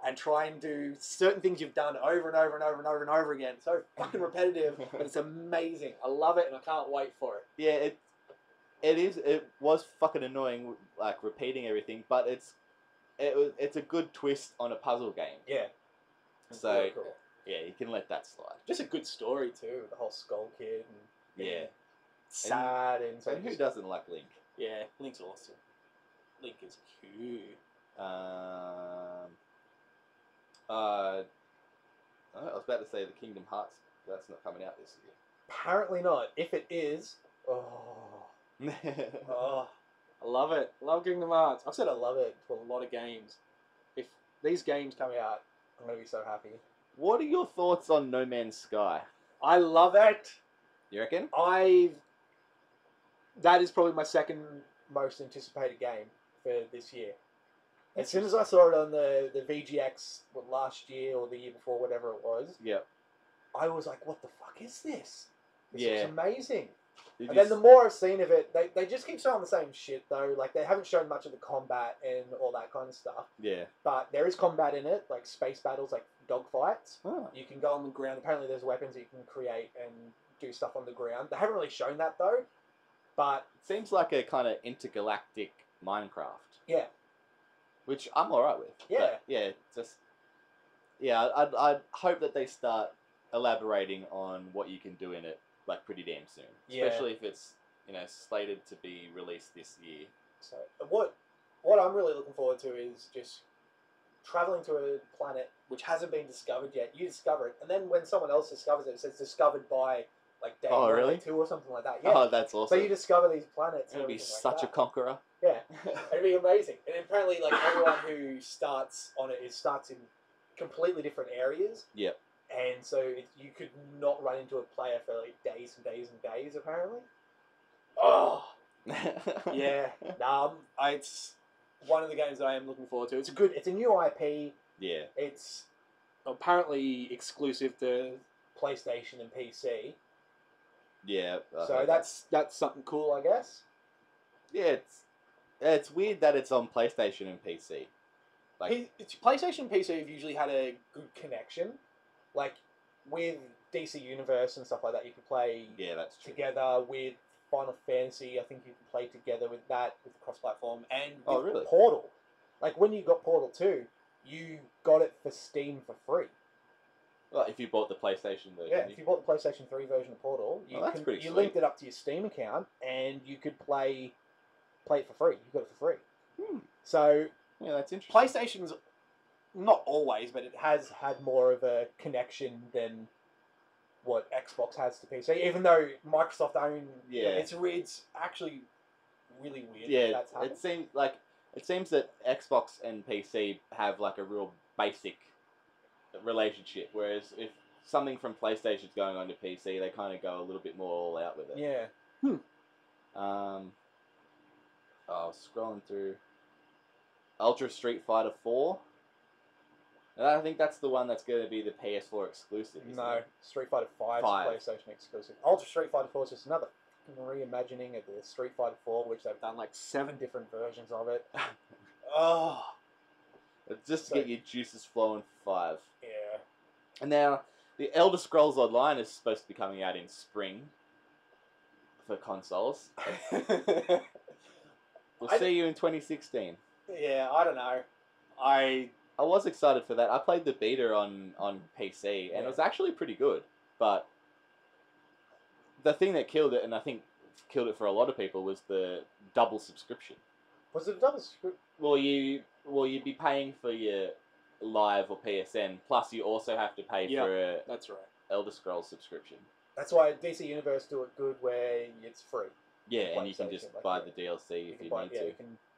and try and do certain things you've done over and over and over and over and over again. So fucking repetitive, but it's amazing. I love it, and I can't wait for it. Yeah, it was fucking annoying, like repeating everything, but it's a good twist on a puzzle game. Yeah. So really cool. Yeah, you can let that slide. Just a good story too. The whole Skull Kid and sad and so. And who doesn't like Link? Yeah, Link's awesome. Link is cute. I was about to say the Kingdom Hearts. That's not coming out this year. Apparently not. If it is, oh, I love it. I love Kingdom Hearts. I've said I love it for a lot of games. If these games come out, I'm gonna be so happy. What are your thoughts on No Man's Sky? I love it. You reckon? That is probably my second most anticipated game for this year. As soon as I saw it on the VGX last year or the year before, whatever it was, I was like, what the fuck is this? This looks amazing. And then the more I've seen of it, they just keep showing the same shit though. Like they haven't shown much of the combat and all that kind of stuff. Yeah. But there is combat in it, like space battles, like dogfights. Oh. You can go on the ground. Apparently there's weapons that you can create and do stuff on the ground. They haven't really shown that though. But it seems like a kind of intergalactic Minecraft. Yeah. Which I'm alright with. Yeah. But I'd hope that they start elaborating on what you can do in it like pretty damn soon. Especially if it's, slated to be released this year. So what I'm really looking forward to is just traveling to a planet which hasn't been discovered yet. You discover it, and then when someone else discovers it, it says discovered by like day 1 or 2 or something like that. Yeah. Oh, that's awesome. So you discover these planets. It'll be like such a that. conqueror. Yeah, it'd be amazing. And apparently, like everyone who starts on it starts in completely different areas. Yep. And so you could not run into a player for like days and days and days. Apparently. Oh. Yeah. It's one of the games that I am looking forward to. It's a new IP. Yeah. It's apparently exclusive to PlayStation and PC. Yeah. So that's something cool, I guess. Yeah, it's weird that it's on PlayStation and PC. Like PlayStation and PC have usually had a good connection. Like with DC Universe and stuff like that, you can play that's true. together with Final Fantasy. I think you can play together with that with cross-platform and with really? Portal. Like when you got Portal 2, you got it for Steam for free. Well, if you bought the PlayStation version. Yeah, if you bought the PlayStation 3 version of Portal, you linked it up to your Steam account and you could play it for free. You got it for free. So yeah, that's interesting. PlayStation's not always, but it has had more of a connection than what Xbox has to PC. Even though Microsoft own, it's actually really weird. Yeah, that's happened. it seems that Xbox and PC have like a real basic relationship, whereas if something from PlayStation's going on to PC, they kind of go a little bit more all out with it. Yeah. I was scrolling through Ultra Street Fighter 4. And I think that's the one that's going to be the PS4 exclusive. No, it? Street Fighter 5 is PlayStation exclusive. Ultra Street Fighter 4 is just another reimagining of the Street Fighter 4, which they've done like 7 different versions of it. Just to get your juices flowing for 5. Yeah. And now, the Elder Scrolls Online is supposed to be coming out in spring for consoles. We'll see you in 2016. Yeah, I don't know. I was excited for that. I played the beta on PC, and it was actually pretty good. But the thing that killed it, and I think killed it for a lot of people, was the double subscription. Was it a double subscription? Well, you'd be paying for your Live or PSN, plus you also have to pay for a that's right. Elder Scrolls subscription. That's why DC Universe do it good, where it's free. Yeah, and you can just buy the DLC if you need to.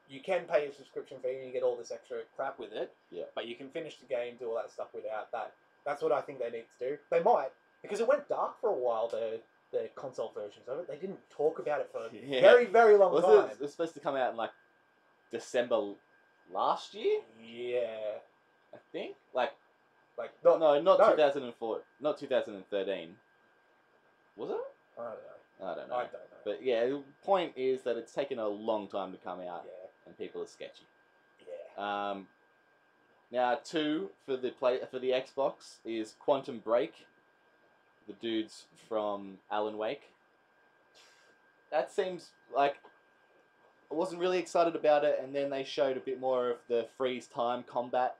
You can pay a subscription fee and you get all this extra crap with it. Yeah. But you can finish the game, do all that stuff without that. That's what I think they need to do. They might, because it went dark for a while, the the console versions of it. They didn't talk about it for a Yeah. very, very long time. It was supposed to come out in like December last year, Yeah. I think. Like Not, no, not no. 2004, not 2013. Was it? I don't know. I don't know. I don't know. But yeah, the point is that it's taken a long time to come out, Yeah. and people are sketchy. Yeah. Now 2 for the Xbox is Quantum Break, the dudes from Alan Wake. That seems like I wasn't really excited about it, and then they showed a bit more of the freeze time combat,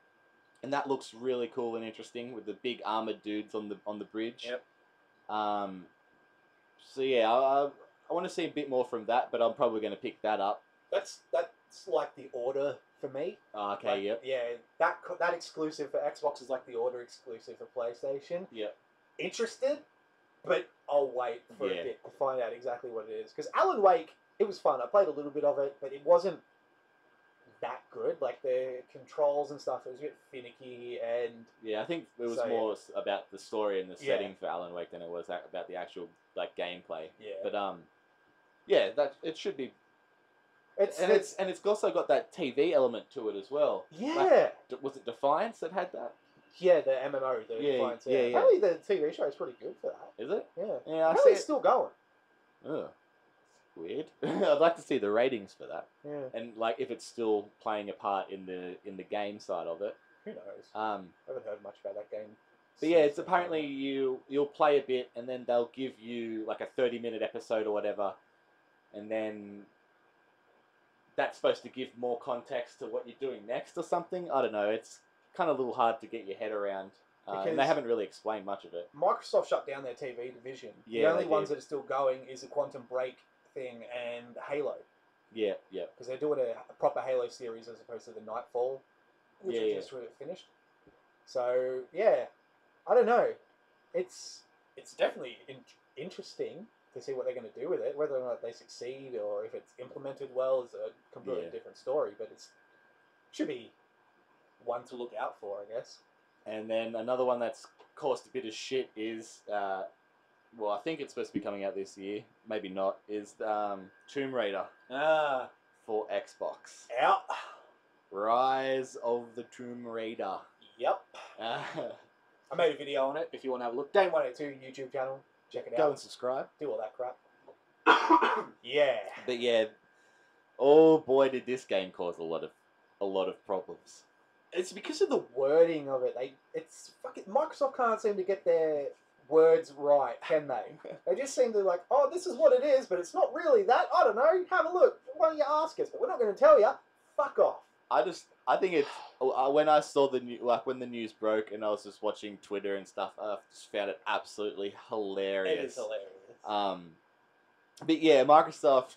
and that looks really cool and interesting with the big armored dudes on the bridge. Yep. So yeah, I want to see a bit more from that, but I'm probably going to pick that up. That's like the order for me. Oh, okay, Like, yep. Yeah, that exclusive for Xbox is like the order exclusive for PlayStation. Yep. Interested, but I'll wait for Yeah. a bit to find out exactly what it is. Because Alan Wake, it was fun. I played a little bit of it, but it wasn't that good. Like the controls and stuff, it was a bit finicky and Yeah, I think it was So, more about the story and the Yeah. setting for Alan Wake than it was about the actual like gameplay. yeah. But yeah, that it should be, It's and it's also got that TV element to it as well. yeah. Was it Defiance that had that? Yeah, the MMO, the Yeah, Defiance, yeah, yeah. Apparently the TV show is pretty good for that. Is it? Yeah. Yeah, I Apparently see it's it. still going. Ugh, it's weird. I'd like to see the ratings for that, Yeah. and like if it's still playing a part in the game side of it. Who knows? I I haven't heard much about that game. But yeah, it's since it apparently came out. you'll play a bit, and then they'll give you like a 30-minute episode or whatever, and then that's supposed to give more context to what you're doing next or something. I don't know. It's kind of a little hard to get your head around, and they Because- haven't really explained much of it. Microsoft shut down their TV division. Yeah, the only they ones did. that are still going is the Quantum Break thing and Halo, Yeah, yeah, because they're doing a proper Halo series as opposed to the Nightfall, which Yeah, we just finished. So yeah, I don't know. It's definitely interesting to see what they're going to do with it. Whether or not they succeed or if it's implemented well is a completely Yeah. different story. But it should be one to look out for, I guess. And then another one that's caused a bit of shit is, well, I think it's supposed to be coming out this year. Maybe not. Is Tomb Raider for Xbox. Out. Rise of the Tomb Raider. Yep. I made a video on it. If you want to have a look, Dane 182 YouTube channel. Check it Go out. and subscribe. Do all that crap. Yeah. But yeah, oh boy, did this game cause a lot of problems. It's because of the wording of it. It's fucking Microsoft can't seem to get their words right, can they? They just seem to like, oh, this is what it is, but it's not really that. I don't know. Have a look. Why don't you ask us? But we're not going to tell you. Fuck off. I think it's when I saw when the news broke and I was just watching Twitter and stuff, I just found it absolutely hilarious. It is hilarious. But yeah, Microsoft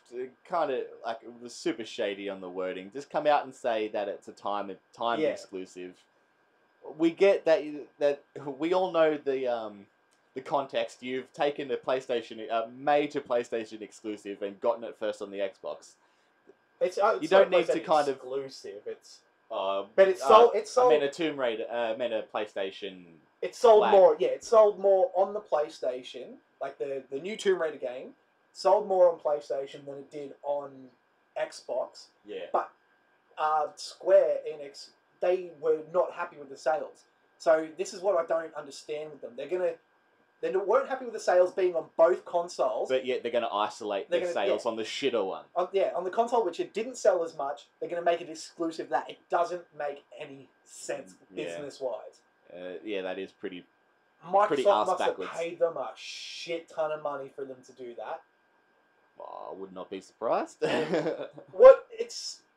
kind of like it was super shady on the wording. Just come out and say that it's a time Yeah. exclusive. We get that we all know the context. You've taken a major PlayStation exclusive and gotten it first on the Xbox. It's You don't not need to kind of- exclusive. It's But but it's sold. It's sold. I mean a Tomb Raider. I meant a PlayStation. It sold flag. more. Yeah, it sold more on the PlayStation. Like the new Tomb Raider game sold more on PlayStation than it did on Xbox. Yeah. But Square Enix, they were not happy with the sales. So this is what I don't understand with them. They weren't happy with the sales being on both consoles. But yet they're going to isolate They're the gonna- sales on the shitter one. On the console which it didn't sell as much, they're going to make it exclusive. That it doesn't make any sense Yeah. business wise. Yeah, that is pretty. Microsoft arse must backwards. have paid them a shit ton of money for them to do that. I would not be surprised.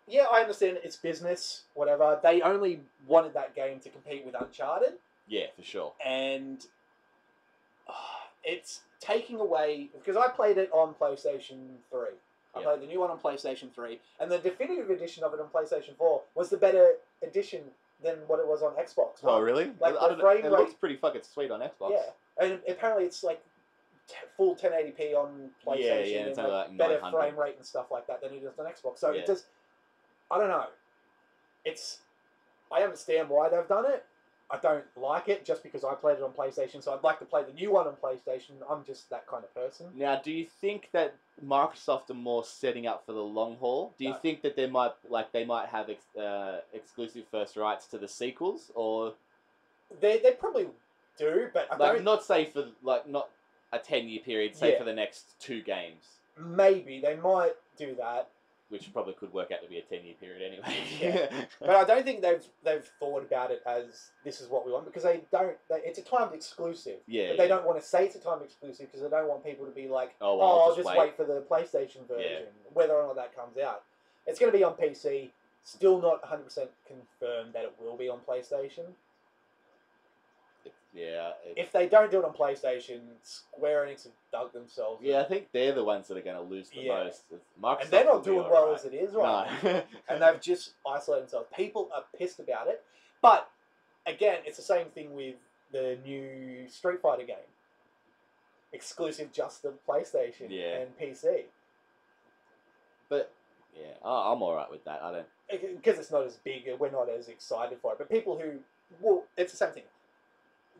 Yeah, I understand it's business, whatever. They only wanted that game to compete with Uncharted, Yeah, for sure. and it's taking away, because I played it on PlayStation 3. I Yeah. played the new one on PlayStation 3, and the definitive edition of it on PlayStation 4 was the better edition than what it was on Xbox. Oh, really? Like I the don't know. frame It looks rate- pretty fucking sweet on Xbox. Yeah, and apparently it's like full 1080p on PlayStation yeah, it's and only like like better 900. frame rate and stuff like that than it is on Xbox. So Yeah. I don't know. I understand why they've done it, I don't like it just because I played it on PlayStation, so I'd like to play the new one on PlayStation. I'm just that kind of person. Now, do you think that Microsoft are more setting up for the long haul? Do you No. think that they might have exclusive first rights to the sequels, or They probably do, but I don't. not say for not a 10-year period, say for the next 2 games, Maybe they might do that, which probably could work out to be a 10-year period anyway. Yeah. but I don't think they've thought about it as this is what we want, because they don't. It's a timed exclusive. Yeah, But they don't want to say it's a timed exclusive because they don't want people to be like, Oh, well, I'll I'll just just wait for the PlayStation version, whether or not that comes out. It's going to be on PC. Still not 100% confirmed that it will be on PlayStation. Yeah. If they don't do it on PlayStation, Square Enix have dug themselves. Yeah, I think they're the ones that are going to lose the most. Microsoft And they're not will be doing all well right. as it is right No. now. And they've just isolated themselves. People are pissed about it. But, again, it's the same thing with the new Street Fighter game. Exclusive just to PlayStation and PC. But, yeah, I'm alright with that. I don't... Because it's not as big, we're not as excited for it. But people who... Well, it's the same thing.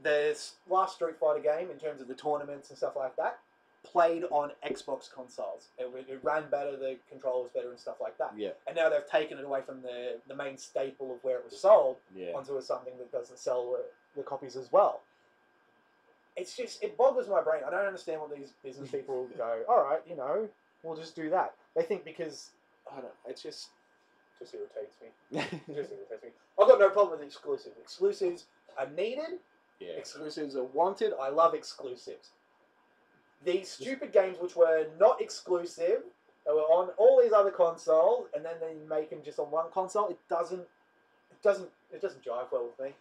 The last Street Fighter game, in terms of the tournaments and stuff like that, played on Xbox consoles. It ran better, the control was better and stuff like that. Yeah. And now they've taken it away from the main staple of where it was sold onto something that doesn't sell the copies as well. It's just, it boggles my brain. I don't understand what these business people go, all right, we'll just do that. They think because, I don't know, it just irritates me. I've got no problem with exclusives. Exclusives are needed. Yeah. Exclusives are wanted. I love exclusives. These stupid games which were not exclusive, they were on all these other consoles, and then they make them just on one console. It doesn't jive well with me.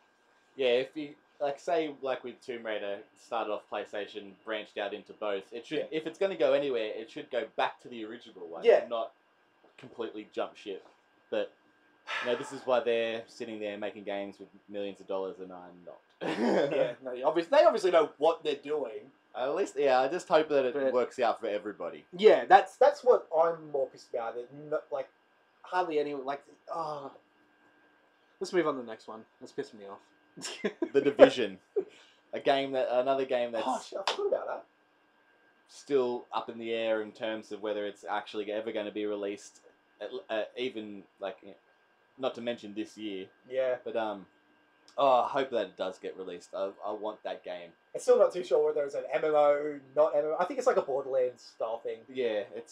Yeah, if you say with Tomb Raider, started off PlayStation, branched out into both. It should, if it's going to go anywhere, it should go back to the original one. Yeah. Not completely jump ship. But this is why they're sitting there making games with millions of dollars, and I'm not. Yeah, no, they obviously know what they're doing. At least, I just hope that it works out for everybody. Yeah, that's what I'm more pissed about. Hardly anyone Let's move on to the next one. That's pissing me off. The Division, another game that's I forgot about that. Still up in the air in terms of whether it's actually ever going to be released, even not to mention this year. Yeah. But I hope that it does get released. I want that game. It's still not too sure whether it's an MMO, not MMO. I think it's like a Borderlands style thing. Yeah, It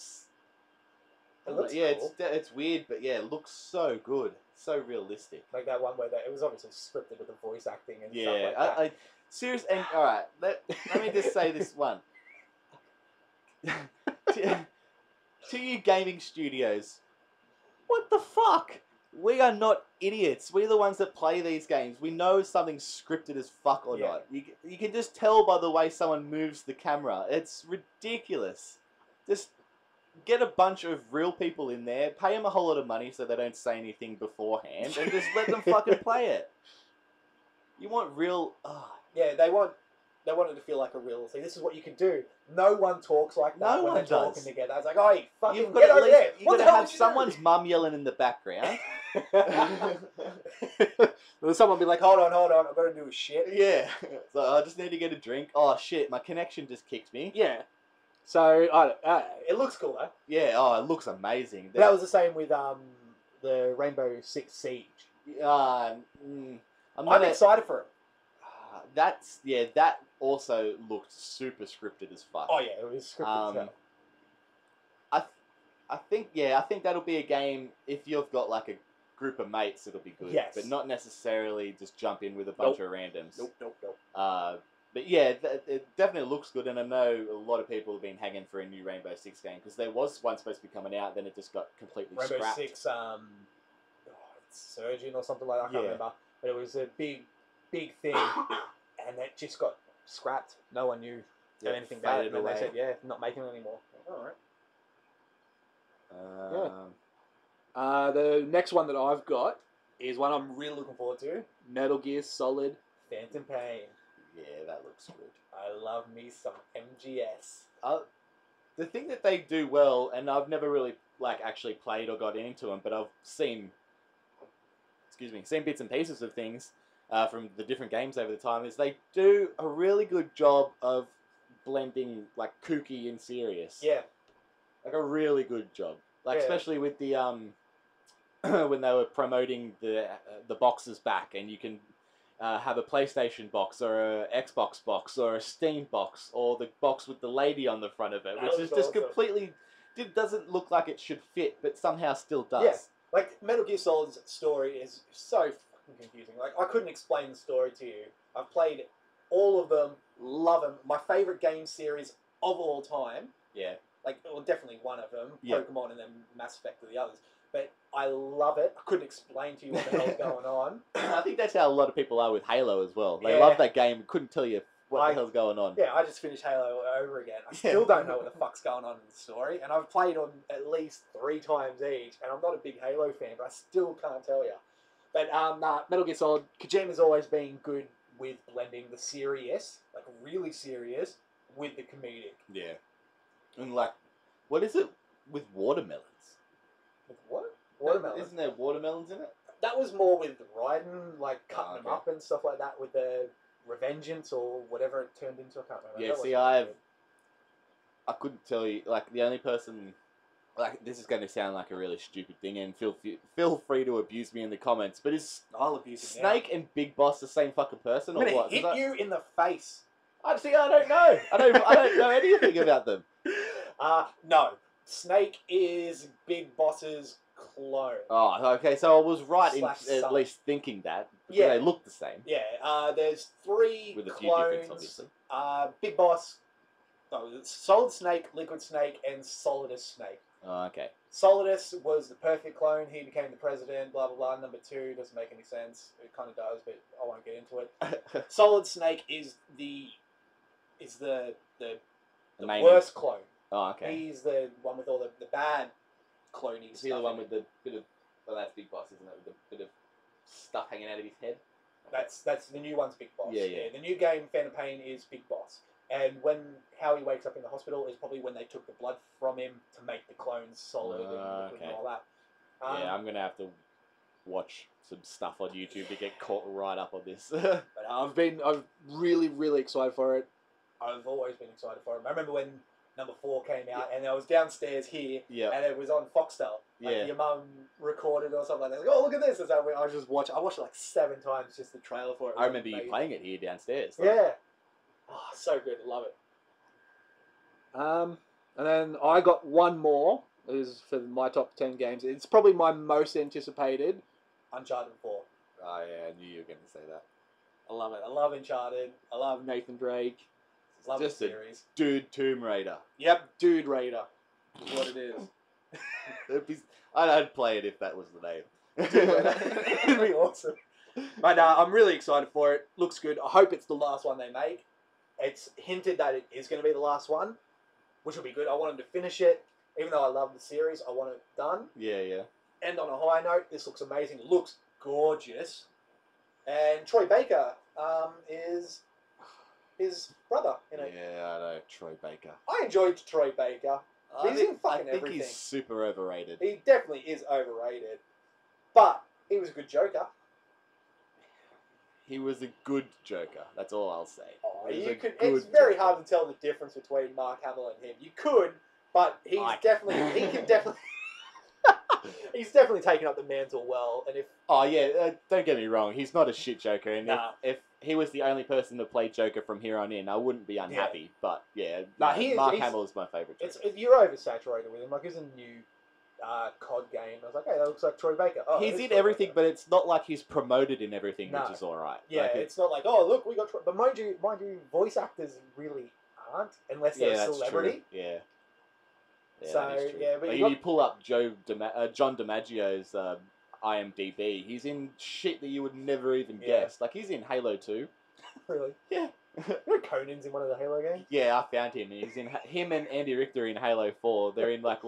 looks cool. it's weird, but it looks so good, so realistic. Like that one where it was obviously scripted with the voice acting and stuff Yeah, like that. Seriously, and all right, let me just say this one. to you gaming studios, what the fuck? We are not idiots. We're the ones that play these games. We know if something's scripted as fuck or not. You can just tell by the way someone moves the camera. It's ridiculous. Just get a bunch of real people in there, pay them a whole lot of money so they don't say anything beforehand, and just let them fucking play it. You want real... Yeah, they want it to feel like a real thing. This is what you can do. No one talks like that when they're talking together. It's like, oh, you fucking get over there. You've got to have someone's mum yelling in the background. Someone be like, hold on, I've got to do a shit. Yeah. So I just need to get a drink. Oh, shit, my connection just kicked me. Yeah. So, it looks cool, though. Yeah, it looks amazing. That was the same with the Rainbow Six Siege. I'm excited for it. That also looked super scripted as fuck. Oh yeah, it was scripted. I think that'll be a game if you've got like a group of mates, it'll be good. Yes. But not necessarily just jump in with a bunch of randoms. Nope. But yeah, it definitely looks good, and I know a lot of people have been hanging for a new Rainbow Six game because there was one supposed to be coming out, then it just got completely Rainbow scrapped. Six, Surgeon or something like that. I can't remember, but it was a big thing, and it just got scrapped. No one knew anything about it, and they said, not making it anymore. All right. The next one that I've got is one I'm really looking forward to. Metal Gear Solid Phantom Pain. Yeah, that looks good. I love me some MGS. The thing that they do well, and I've never really actually played or got into them, but I've seen bits and pieces of things. from the different games over the time is they do a really good job of blending like kooky and serious. Yeah. Like a really good job. Like Yeah. especially with the when they were promoting the boxes back, and you can have a PlayStation box or a Xbox box or a Steam box or the box with the lady on the front of it, That which was is just awesome. completely doesn't look like it should fit, but somehow still does. Yeah. Like, Metal Gear Solid's story is so fucking confusing. Like, I couldn't explain the story to you. I've played all of them, love them. My favourite game series of all time. Yeah. Like, well, definitely one of them. Yeah. Pokemon and then Mass Effect are the others. But I love it. I couldn't explain to you what the hell's going on. I think that's how a lot of people are with Halo as well. They Yeah. love that game, couldn't tell you what the hell's going on. Yeah, I just finished Halo over again. I still don't know what the fuck's going on in the story, and I've played on at least 3 times each, and I'm not a big Halo fan, but I still can't tell you. But Metal Gear Solid, Kojima's always been good with blending the serious, like really serious, with the comedic. Yeah. And like, what is it with watermelons? With what? Watermelon. Isn't there watermelons in it? That was more with Raiden, like cutting them okay. up and stuff like that with the Revengeance or whatever it turned into. I can't remember. Yeah, That see, wasn't I couldn't tell you, like, the only person, like, this is going to sound like a really stupid thing, and feel free to abuse me in the comments, but is I'll abuse it now. Snake and Big Boss the same fucking person, I'm or gonna what? hit 'Cause you in the face. I don't know. I don't know anything about them. No. Snake is Big Boss's clone. Oh, okay, so I was right in Slash at son. least thinking that. Yeah. They look the same. Yeah, there's 3 With a few clones. differences, obviously. Big Boss, Solid Snake, Liquid Snake, and Solidus Snake. Oh, okay. Solidus was the perfect clone. He became the president, blah, blah, blah. Number 2 doesn't make any sense. It kind of does, but I won't get into it. Solid Snake is the main- worst clone. Oh, okay. He's the one with all the bad cloney Is he stuff the one in with it. the bit of... Well, that's Big Boss, isn't it? With the bit of stuff hanging out of his head? That's the new one's Big Boss. Yeah. The new game, Phantom Pain, is Big Boss. And how he wakes up in the hospital is probably when they took the blood from him to make the clones solid and liquid and all that. Yeah, I'm going to have to watch some stuff on YouTube to get caught right up on this. But I'm really, really excited for it. I've always been excited for him. I remember when number 4 came out, and I was downstairs here, Yeah. and it was on Foxtel. Like, Yeah. your mum recorded or something like that. Like, oh, look at this! And so I just watched. I watched it like 7 times just the trailer for it. It I was remember you amazing. playing it here downstairs. Yeah. Oh, so good. Love it. And then I got one more. This is for my top 10 games. It's probably my most anticipated. Uncharted 4. Oh, yeah, I knew you were going to say that. I love it. I love Uncharted. I love Nathan Drake. Love Just the a- series. Dude Tomb Raider. Yep, Dude Raider. Is what it is. I'd play it if that was the name. It'd be awesome. But I'm really excited for it. Looks good. I hope it's the last one they make. It's hinted that it is going to be the last one, which will be good. I want them to finish it. Even though I love the series, I want it done. Yeah, yeah. End on a high note. This looks amazing. It looks gorgeous. And Troy Baker is his brother in it. Yeah, I know. Troy Baker. I enjoyed Troy Baker. He's in I fucking think everything. he's super overrated. He definitely is overrated. But he was a good Joker. He was a good Joker. That's all I'll say. Oh, He was a it's good very Joker. hard to tell the difference between Mark Hamill and him. You could, but he can definitely he's definitely taken up the mantle well. And if Oh yeah, don't get me wrong. He's not a shit Joker, and Nah. if he was the only person to play Joker from here on in, I wouldn't be unhappy. But yeah, Nah, he is- Mark he's- Hamill is my favorite Joker. you're oversaturated with him, like he's a new COD game. I was like, hey, that looks like Troy Baker. Oh, He's it is in Troy everything, Baker. but it's not like he's promoted in everything, No. which is all right. Yeah, Like, it's not like, oh look, we got Troy. But mind you, voice actors really aren't unless they're a that's celebrity. true. Yeah. So, that is true. yeah, but Like, you you got- pull up John DiMaggio's IMDb. He's in shit that you would never even Yeah. guess. Like he's in Halo 2. Really? Yeah. You know Conan's in one of the Halo games? Yeah, I found him. He's in him and Andy Richter in Halo 4. They're in like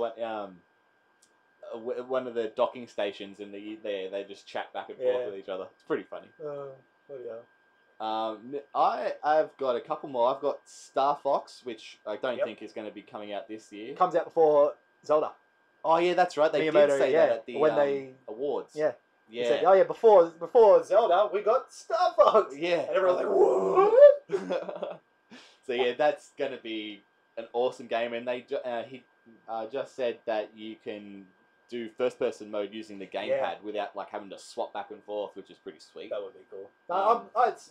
one of the docking stations, and they just chat back and forth Yeah. with each other. It's pretty funny. Bloody hell. I've got a couple more. I've got Star Fox, which I don't Yep. think is going to be coming out this year. Comes out before Zelda. Oh yeah, that's right. They did Miyamoto, say yeah, that at the when they- awards. Yeah. He said, "Oh yeah, before Zelda, we got Star Fox." Yeah. And everyone's like, "What?" So yeah, that's gonna be an awesome game, and he just said that you can do first-person mode using the gamepad without like having to swap back and forth, which is pretty sweet. That would be cool. That's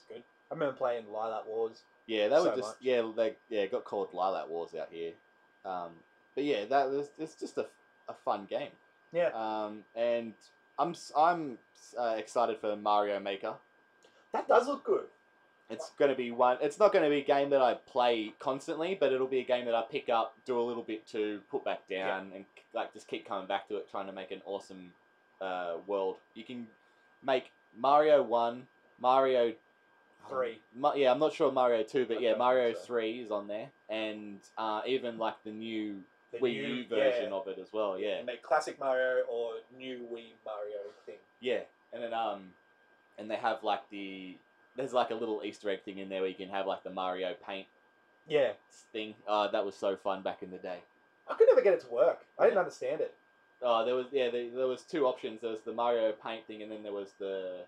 good. I remember playing Lilac Wars. Yeah, they were so just much. it got called Lilac Wars out here. But yeah, it's just a fun game. Yeah. And I'm excited for Mario Maker. That does look good. It's gonna be one. It's not gonna be a game that I play constantly, but it'll be a game that I pick up, do a little bit to, put back down, and like just keep coming back to it, trying to make an awesome world. You can make Mario 1, Mario 3. Yeah, I'm not sure Mario 2, but I yeah, don't Mario think so. 3 is on there, and even like the new The Wii new- U version of it as well. Yeah, Make classic Mario or new Wii Mario thing. yeah, and then and they have like there's like a little Easter egg thing in there where you can have like the Mario paint Yeah. thing. That was so fun back in the day. I could never get it to work. I didn't understand it. Oh, there was two options. There was the Mario paint thing, and then there was the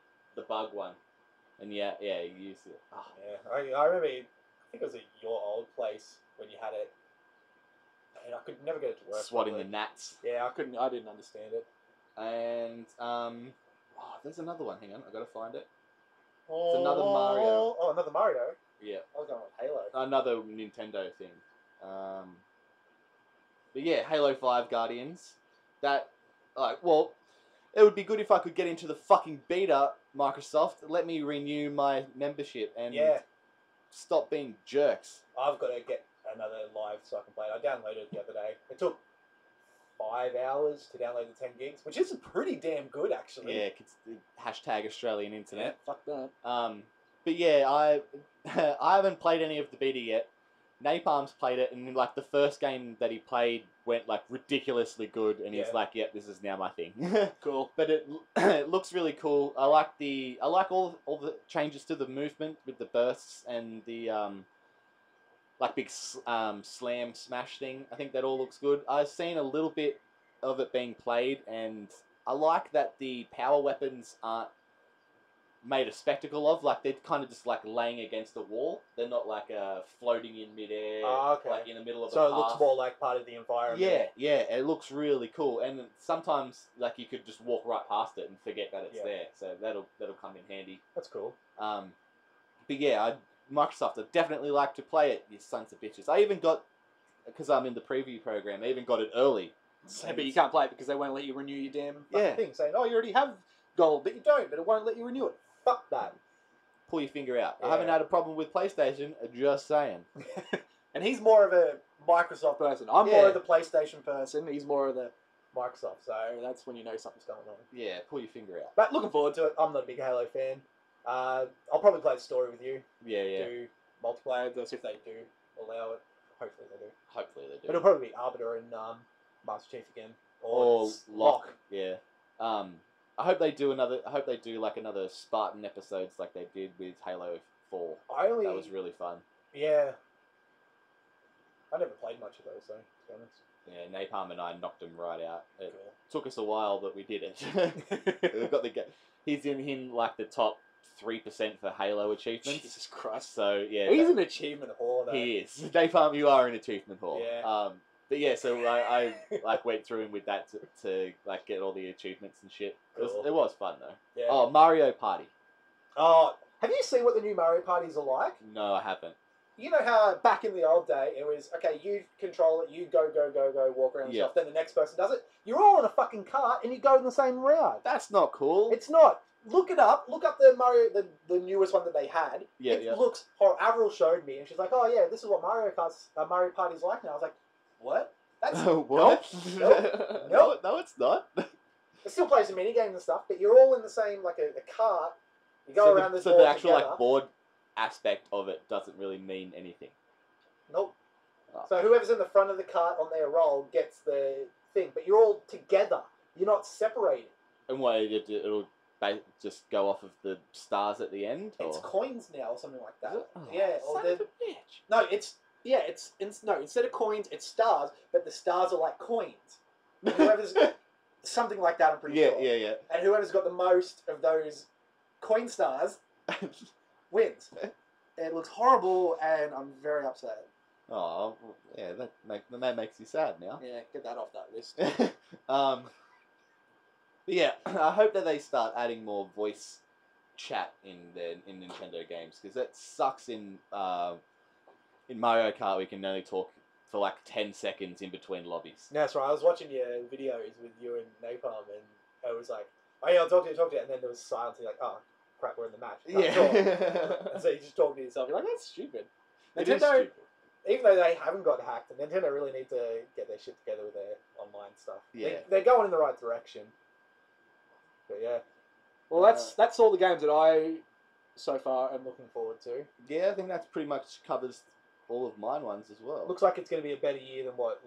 bug one. And yeah, you used it. Oh, Yeah, I remember. I think it was at your old place when you had it, and I could never get it to work. swatting properly. the gnats. Yeah, I didn't understand it. And there's another one. Hang on, I gotta find it. It's another Mario. Oh, another Mario. Yeah, I was going with Halo. another Nintendo thing. But yeah, Halo 5 Guardians. That, well, it would be good if I could get into the fucking beta, Microsoft. Let me renew my membership and stop being jerks. I've got to get another live so I can play it. I downloaded it the other day. It took 5 hours to download the 10 gigs, which is pretty damn good, actually. Yeah, hashtag Australian internet. Fuck that. But yeah, I I haven't played any of the beta yet. Napalm's played it, and like the first game that he played went like ridiculously good, and he's like, "Yep, this is now my thing." Cool. But it looks really cool. I like all the changes to the movement with the bursts and the like big slam smash thing. I think that all looks good. I've seen a little bit of it being played, and I like that the power weapons aren't made a spectacle of. Like they're kind of just like laying against a wall. They're not like floating in midair, like in the middle of a So it path. looks more like part of the environment. Yeah, it looks really cool. And sometimes like you could just walk right past it and forget that it's there. So that'll come in handy. That's cool. But yeah, Microsoft, I'd definitely like to play it, you sons of bitches. I even got, because I'm in the preview program, I even got it early. But you can't play it because they won't let you renew your damn Yeah. thing, saying, "Oh, you already have gold, but you don't. But it won't let you renew it." Fuck that. Pull your finger out. Yeah. I haven't had a problem with PlayStation, just saying. And he's more of a Microsoft person. I'm more of the PlayStation person. He's more of the Microsoft. So that's when you know something's going on. Yeah, pull your finger out. But looking forward to it. I'm not a big Halo fan. I'll probably play the story with you. Yeah. Do multiplayer. That's if they do allow it. Hopefully they do. Hopefully they do. But it'll probably be Arbiter and Master Chief again. Or Locke. Yeah. I hope they do like another Spartan episodes like they did with Halo 4. That was really fun. Yeah. I never played much of those, though, to be honest. Yeah, Napalm and I knocked them right out. It Cool. took us a while, but we did it. We've got he's in like the top 3% for Halo achievements. Jesus Christ. So yeah, He's an achievement whore, though. he is. Napalm, you are an achievement whore. Yeah. But yeah, so I like went through him with that to like get all the achievements and shit. Cool. It was fun though. Yeah. Oh, Mario Party. Oh, have you seen what the new Mario parties are like? No, I haven't. You know how back in the old day it was, okay, you control it, you go, walk around and stuff, then the next person does it. You're all in a fucking cart and you go in the same route. That's not cool. It's not. Look it up. Look up the Mario, the newest one that they had. Yeah, it looks horrible. Avril showed me and she's like, "Oh yeah, this is what Mario Party's like now." I was like, "What? That's what? Nope. No, it's not. It still plays some mini games and stuff, but you're all in the same like a cart. You go around this board the actual together. like board aspect of it doesn't really mean anything. Nope. Oh. So whoever's in the front of the cart on their roll gets the thing, but you're all together. You're not separated. And what it'll just go off of the stars at the end? It's or? coins now or something like that. Is it? Oh, Yeah. Or son of a bitch. no, it's instead of coins, it's stars, but the stars are like coins. And whoever's something like that. I'm pretty Yeah, sure. yeah, And whoever's got the most of those coin stars yeah. wins. It looks horrible, and I'm very upset. Oh, well, yeah, that makes you sad now. Yeah, get that off that list. But yeah, I hope that they start adding more voice chat in Nintendo games, because that sucks in Mario Kart. We can only talk for like 10 seconds in between lobbies. Yeah, that's right. I was watching your videos with you and Napalm, and I was like, "Oh yeah, I'll talk to you," and then there was silence. You're like, "Oh crap, we're in the match." Can't talk. And so you just talk to yourself. You're like, "That's stupid." It is Nintendo, stupid. even though they haven't got hacked, Nintendo really need to get their shit together with their online stuff. Yeah. They're going in the right direction. But yeah. Well, that's all the games that I so far am looking forward to. Yeah, I think that's pretty much covers all of mine ones as well. Looks like it's going to be a better year than what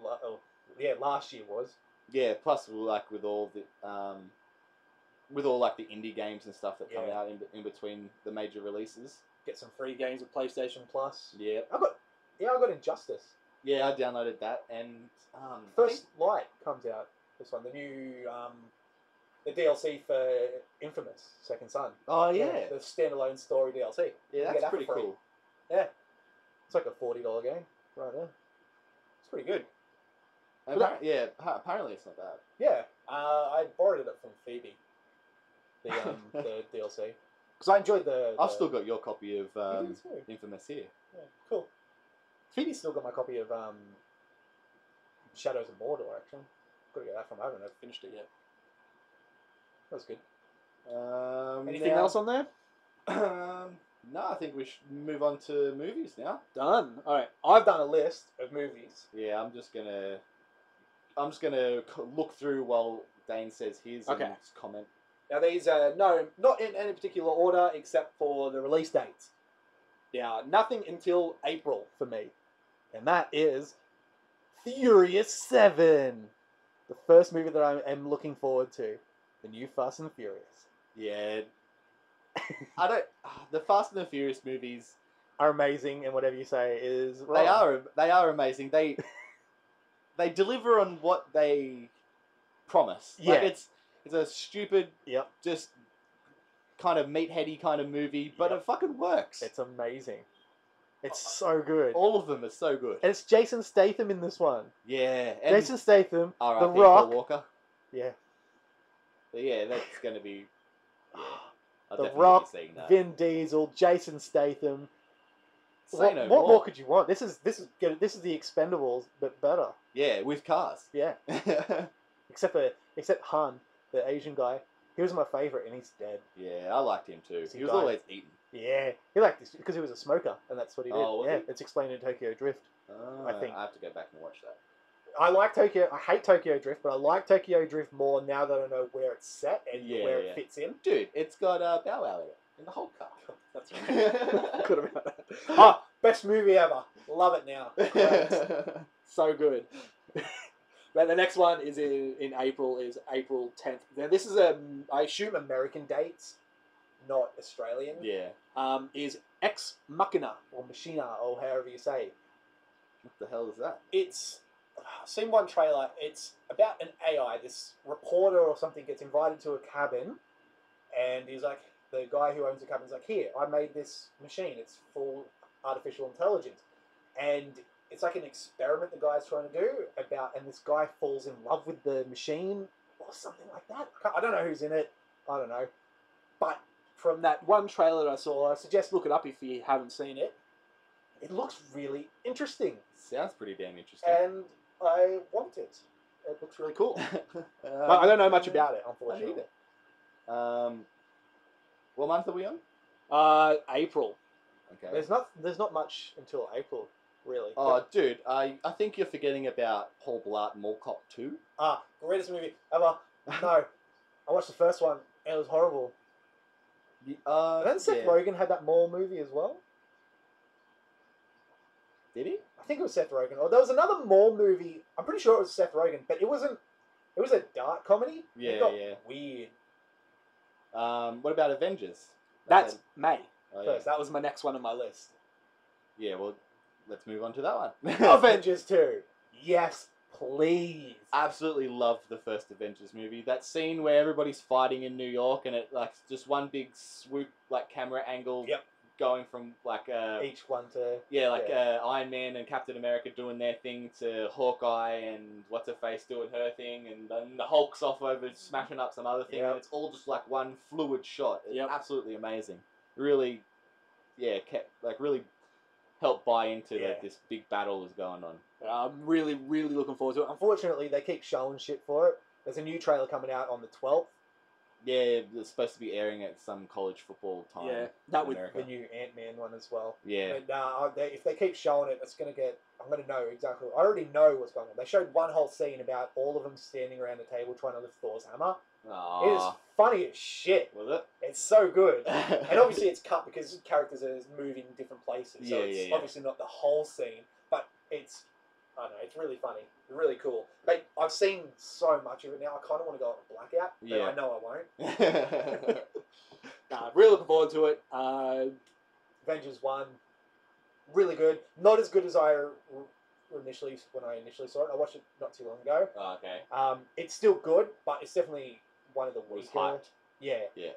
last year was. Yeah, plus like with all like the indie games and stuff that come Yeah. out in between the major releases. Get some free games with PlayStation Plus. Yeah. I got Injustice. Yeah, I downloaded that, and First Light comes out. This one, the new the DLC for Infamous Second Son. oh yeah, The standalone story DLC. yeah, You that's get that pretty for free. cool. Yeah, it's like a $40 game right there. It's pretty good. Apparently it's not bad. Yeah, I borrowed it from Phoebe. The DLC because I enjoyed the. I've still got your copy of You do too. Infamous here. Yeah, cool. Phoebe's still got my copy of Shadows of Mordor. Actually, got to get that from. I haven't finished it yet. That was good. Anything else on there? No, I think we should move on to movies now. Done. All right. I've done a list of movies. Yeah, I'm just gonna look through while Dane says his Okay. and comment. Now these are not in any particular order except for the release dates. Now nothing until April for me, and that is Furious 7, the first movie that I am looking forward to, the new Fast and Furious. Yeah, the Fast and the Furious movies Are amazing, and whatever you say is wrong. they are amazing. They deliver on what they promise. Like, Yeah. it's a stupid, Yep, just kind of meatheady kind of movie, but Yep. it fucking works. it's amazing. It's so good. All of them are so good. And it's Jason Statham in this one. Yeah, and Jason Statham, R.I.P. The Paul Rock. Walker. Yeah, But yeah, that's gonna be. Yeah, I'll The definitely Rock, be seeing that. Vin Diesel, Jason Statham. Say no What more. more could you want? This is good. This is the Expendables, but better. Yeah, with cars. Yeah, except Han, the Asian guy. He was my favorite, and he's dead. Yeah, I liked him too. He He was died. always eating. Yeah, he liked this because he was a smoker, and that's what he did. Oh, was yeah, he? it's explained in Tokyo Drift. I think. I have to go back and watch that. I hate Tokyo Drift, but I like Tokyo Drift more now that I know where it's set and Yeah, where yeah. it fits in. Dude, it's got Bow Wow in it, in the whole car. That's right. Could have been. Oh, best movie ever. Love it now. Great. So good. But the next one is in April, is April 10th. Now this is I assume American dates, not Australian. Yeah. Is Ex Machina or Machina or however you say. What the hell is that? It's seen one trailer. It's about an AI. This reporter or something gets invited to a cabin, and he's like, the guy who owns the cabin's like, here, I made this machine. It's full artificial intelligence, and it's like an experiment the guy's trying to do about, and this guy falls in love with the machine or something like that. I don't know who's in it. I don't know, but from that one trailer that I saw, I suggest look it up if you haven't seen it. It looks really interesting. Sounds pretty damn interesting. And I want it. It looks really cool. But I don't know much about it, unfortunately. What month are we on? April. Okay. There's not much until April, really. Oh, dude, I think you're forgetting about Paul Blart Mall Cop 2. Greatest movie ever. No, I watched the first one and it was horrible. And then Seth Rogen had that Mall movie as well. Did he? I think it was Seth Rogen. Or there was another Mall movie. I'm pretty sure it was Seth Rogen, but it wasn't. It was a dark comedy. Yeah, it got yeah. Weird. What about Avengers? That's May Oh, first. yeah. That was my next one on my list. Yeah, well, let's move on to that one. Avengers 2. Yes, Please. Absolutely love the first Avengers movie. That scene where everybody's fighting in New York and it like just one big swoop like camera angle. Yep. Going from like Each one to Iron Man and Captain America doing their thing to Hawkeye and what's her face doing her thing and then the Hulk's off over smashing up some other thing and it's all just like one fluid shot. It's absolutely amazing. Really, really helped buy into like this big battle that's going on. I'm really, really looking forward to it. Unfortunately, they keep showing shit for it. There's a new trailer coming out on the 12th. Yeah, it's supposed to be airing at some college football time. Yeah, that would The new Ant-Man one as well. Yeah. But if they keep showing it, I'm going to know exactly. I already know what's going on. They showed one whole scene about all of them standing around the table trying to lift Thor's hammer. Aww. It is funny as shit. Was it? It's so good. And obviously it's cut because characters are moving different places. So it's obviously not the whole scene, but it's, I don't know, it's really funny. Really cool. But I've seen so much of it now, I kind of want to go on a blackout, but I know I won't. Really looking forward to it. Avengers 1, really good. Not as good as when I initially saw it. I watched it not too long ago. Oh, okay. It's still good, but it's definitely one of the It was weaker. hyped. Yeah. Yeah.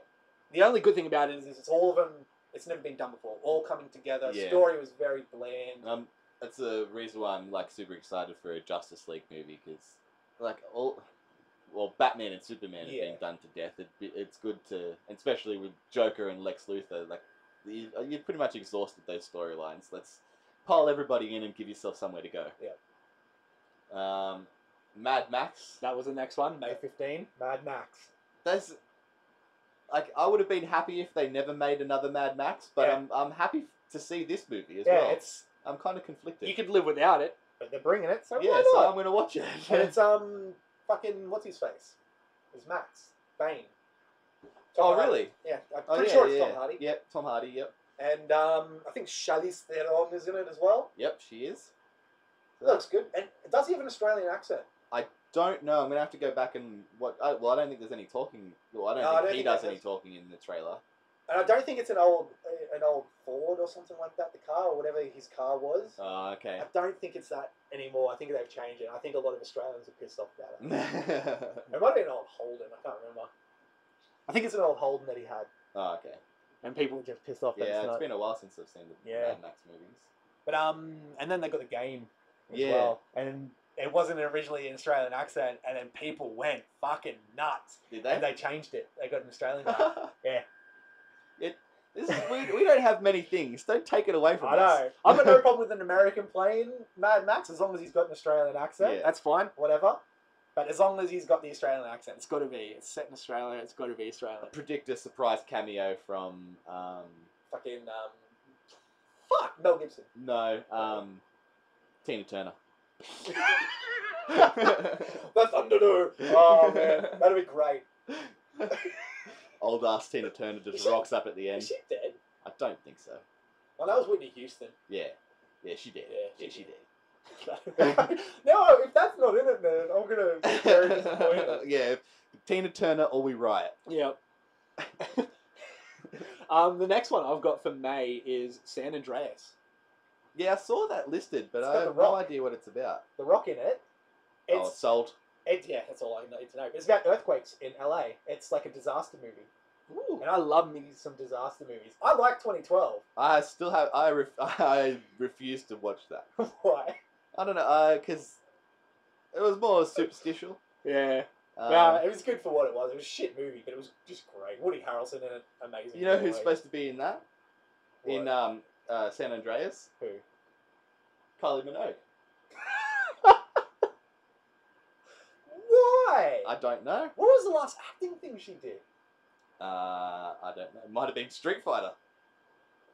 The only good thing about it is It's all of them. It's never been done before. All coming together. Yeah. Story was very bland. That's the reason why I'm like super excited for a Justice League movie because like Batman and Superman have been done to death. It's good to, especially with Joker and Lex Luthor, like you've pretty much exhausted those storylines. Let's pile everybody in and give yourself somewhere to go. Yeah. Mad Max. that was the next one. May 15, Mad Max. That's like I would have been happy if they never made another Mad Max, but I'm happy to see this movie as well. I'm kind of conflicted. You could live without it. But they're bringing it, so yeah, why so not? I'm gonna watch it. And it's fucking what's his face? It's Max Bane. Oh really? Yeah, I'm pretty sure it's Tom Hardy. Yep, Tom Hardy. Yep. And I think Charlize Theron is in it as well. Yep, she is. It looks good. And does he have an Australian accent? I don't know. I'm gonna have to go back and what. I don't think there's any talking. Well, I don't think he does any talking in the trailer. And I don't think it's an old Ford or something like that. The car or whatever his car was. Oh, okay. I don't think it's that anymore. I think they've changed it. I think a lot of Australians are pissed off about it. It might be an old Holden. I can't remember. I think it's an old Holden that he had. Oh, okay. And people were just pissed off. That Yeah, it's been a while since I've seen the Mad Max movies. But and then they got the game as well, and it wasn't originally an Australian accent, and then people went fucking nuts. Did they? And they changed it. They got an Australian accent. Yeah. This is we don't have many things. Don't take it away from us. I know. I've got no problem with an American playing Mad Max as long as he's got an Australian accent. Yeah. That's fine. Whatever. But as long as he's got the Australian accent, it's got to be. It's set in Australia. It's got to be Australian. Predict a surprise cameo from fucking Mel Gibson. No, Tina Turner. The Thunderer. Oh man, that'd be great. Old ass Tina Turner just rocks up at the end. Is she dead? I don't think so. Well, that was Whitney Houston. Yeah, she did. Yeah, she did. No, if that's not in it, man, I'm gonna be very disappointed. Yeah, Tina Turner or we riot. Yep. The next one I've got for May is San Andreas. Yeah, I saw that listed, but It's I got have The no Rock. idea what it's about. The Rock in it. It's sold. That's all I need to know. It's about earthquakes in LA. It's like a disaster movie. Ooh. And I love me some disaster movies. I like 2012. I still have. I refuse to watch that. Why? I don't know. Because it was more superstitial. Yeah. It was good for what it was. It was a shit movie, but it was just great. Woody Harrelson in it, amazing. You know who's supposed to be in that? What? In San Andreas? Who? Kylie Minogue. Why? I don't know. What was the last acting thing she did? I don't know. It might have been Street Fighter.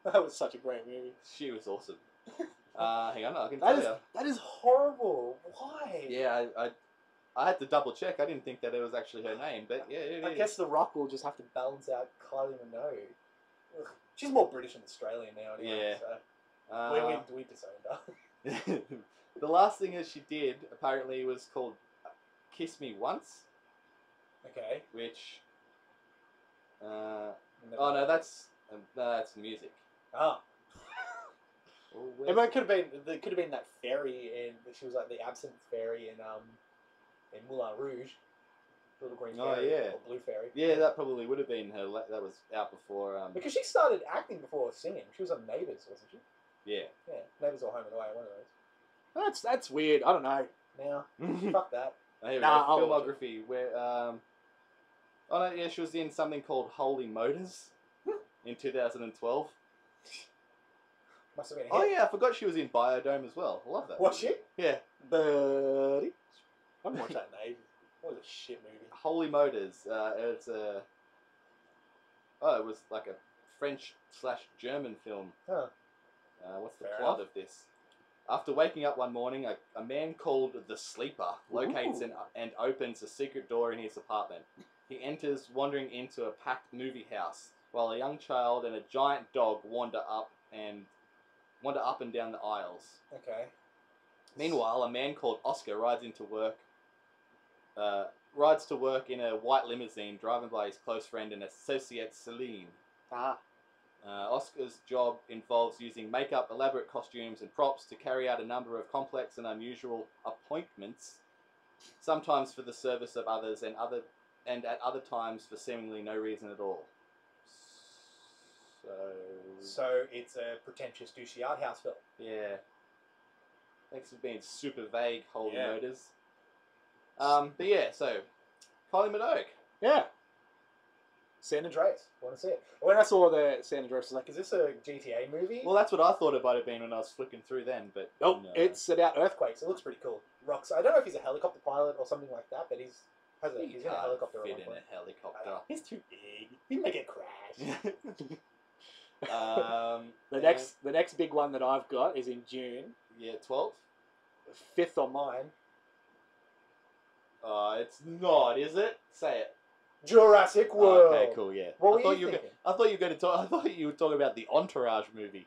That was such a great movie. She was awesome. Hang on, I can tell you. That is horrible. Why? Yeah, I had to double check. I didn't think that it was actually her name, but yeah, it I is. guess The Rock will just have to balance out Kylie Minogue. Ugh. She's more British than Australian now, anyway. Yeah. So we disowned her. The last thing that she did apparently was called "Kiss Me Once," Okay. which. Oh no, that's music. Ah. Oh, It could have been. There could have been that fairy in. She was like the absinthe fairy in Moulin Rouge. Little green fairy or blue fairy. Yeah, that probably would have been her. That was out before. Because she started acting before singing. She was on Neighbours, wasn't she? Yeah. Yeah, Neighbours or Home and Away, one of those. That's weird. I don't know. Now, fuck that. Here we Nah, go. I'll watch Filmography. Where oh no, yeah, she was in something called Holy Motors in 2012. Must have been a hit. Oh yeah, I forgot she was in Biodome as well. I love that. Was she? Yeah. Buddy. I haven't watched that in ages. That was a shit movie. Holy Motors. It's a. Oh, it was like a French/German film. Huh. What's the Fair plot enough. of this? After waking up one morning, a man called the Sleeper locates and opens a secret door in his apartment. He enters, wandering into a packed movie house, while a young child and a giant dog wander up and down the aisles. Okay. Meanwhile, a man called Oscar rides to work in a white limousine, driven by his close friend and associate Celine. Ah. Oscar's job involves using makeup, elaborate costumes, and props to carry out a number of complex and unusual appointments, sometimes for the service of others and at other times for seemingly no reason at all. So it's a pretentious douchey art house film. Yeah. Thanks for being super vague, Holy Yeah. Motors. But yeah, so Kylie Minogue. Yeah. San Andreas. Want to see it? When I saw the San Andreas, I was like, Is this a GTA movie? Well, that's what I thought it might have been when I was flicking through then, but nope, no. it's about Earth. Earthquakes. It looks pretty cool. Rocks. I don't know if he's a helicopter pilot or something like that, but he's He in a can't helicopter. fit at in one point. a helicopter. He's too big. He'd make it crash. The next big one that I've got is in June. Yeah, 12? 5th on mine. It's not, is it? Say it. Jurassic World. Okay, cool. Yeah. What were I thought you you thinking? I thought you were going to talk. I thought you were talking about the Entourage movie.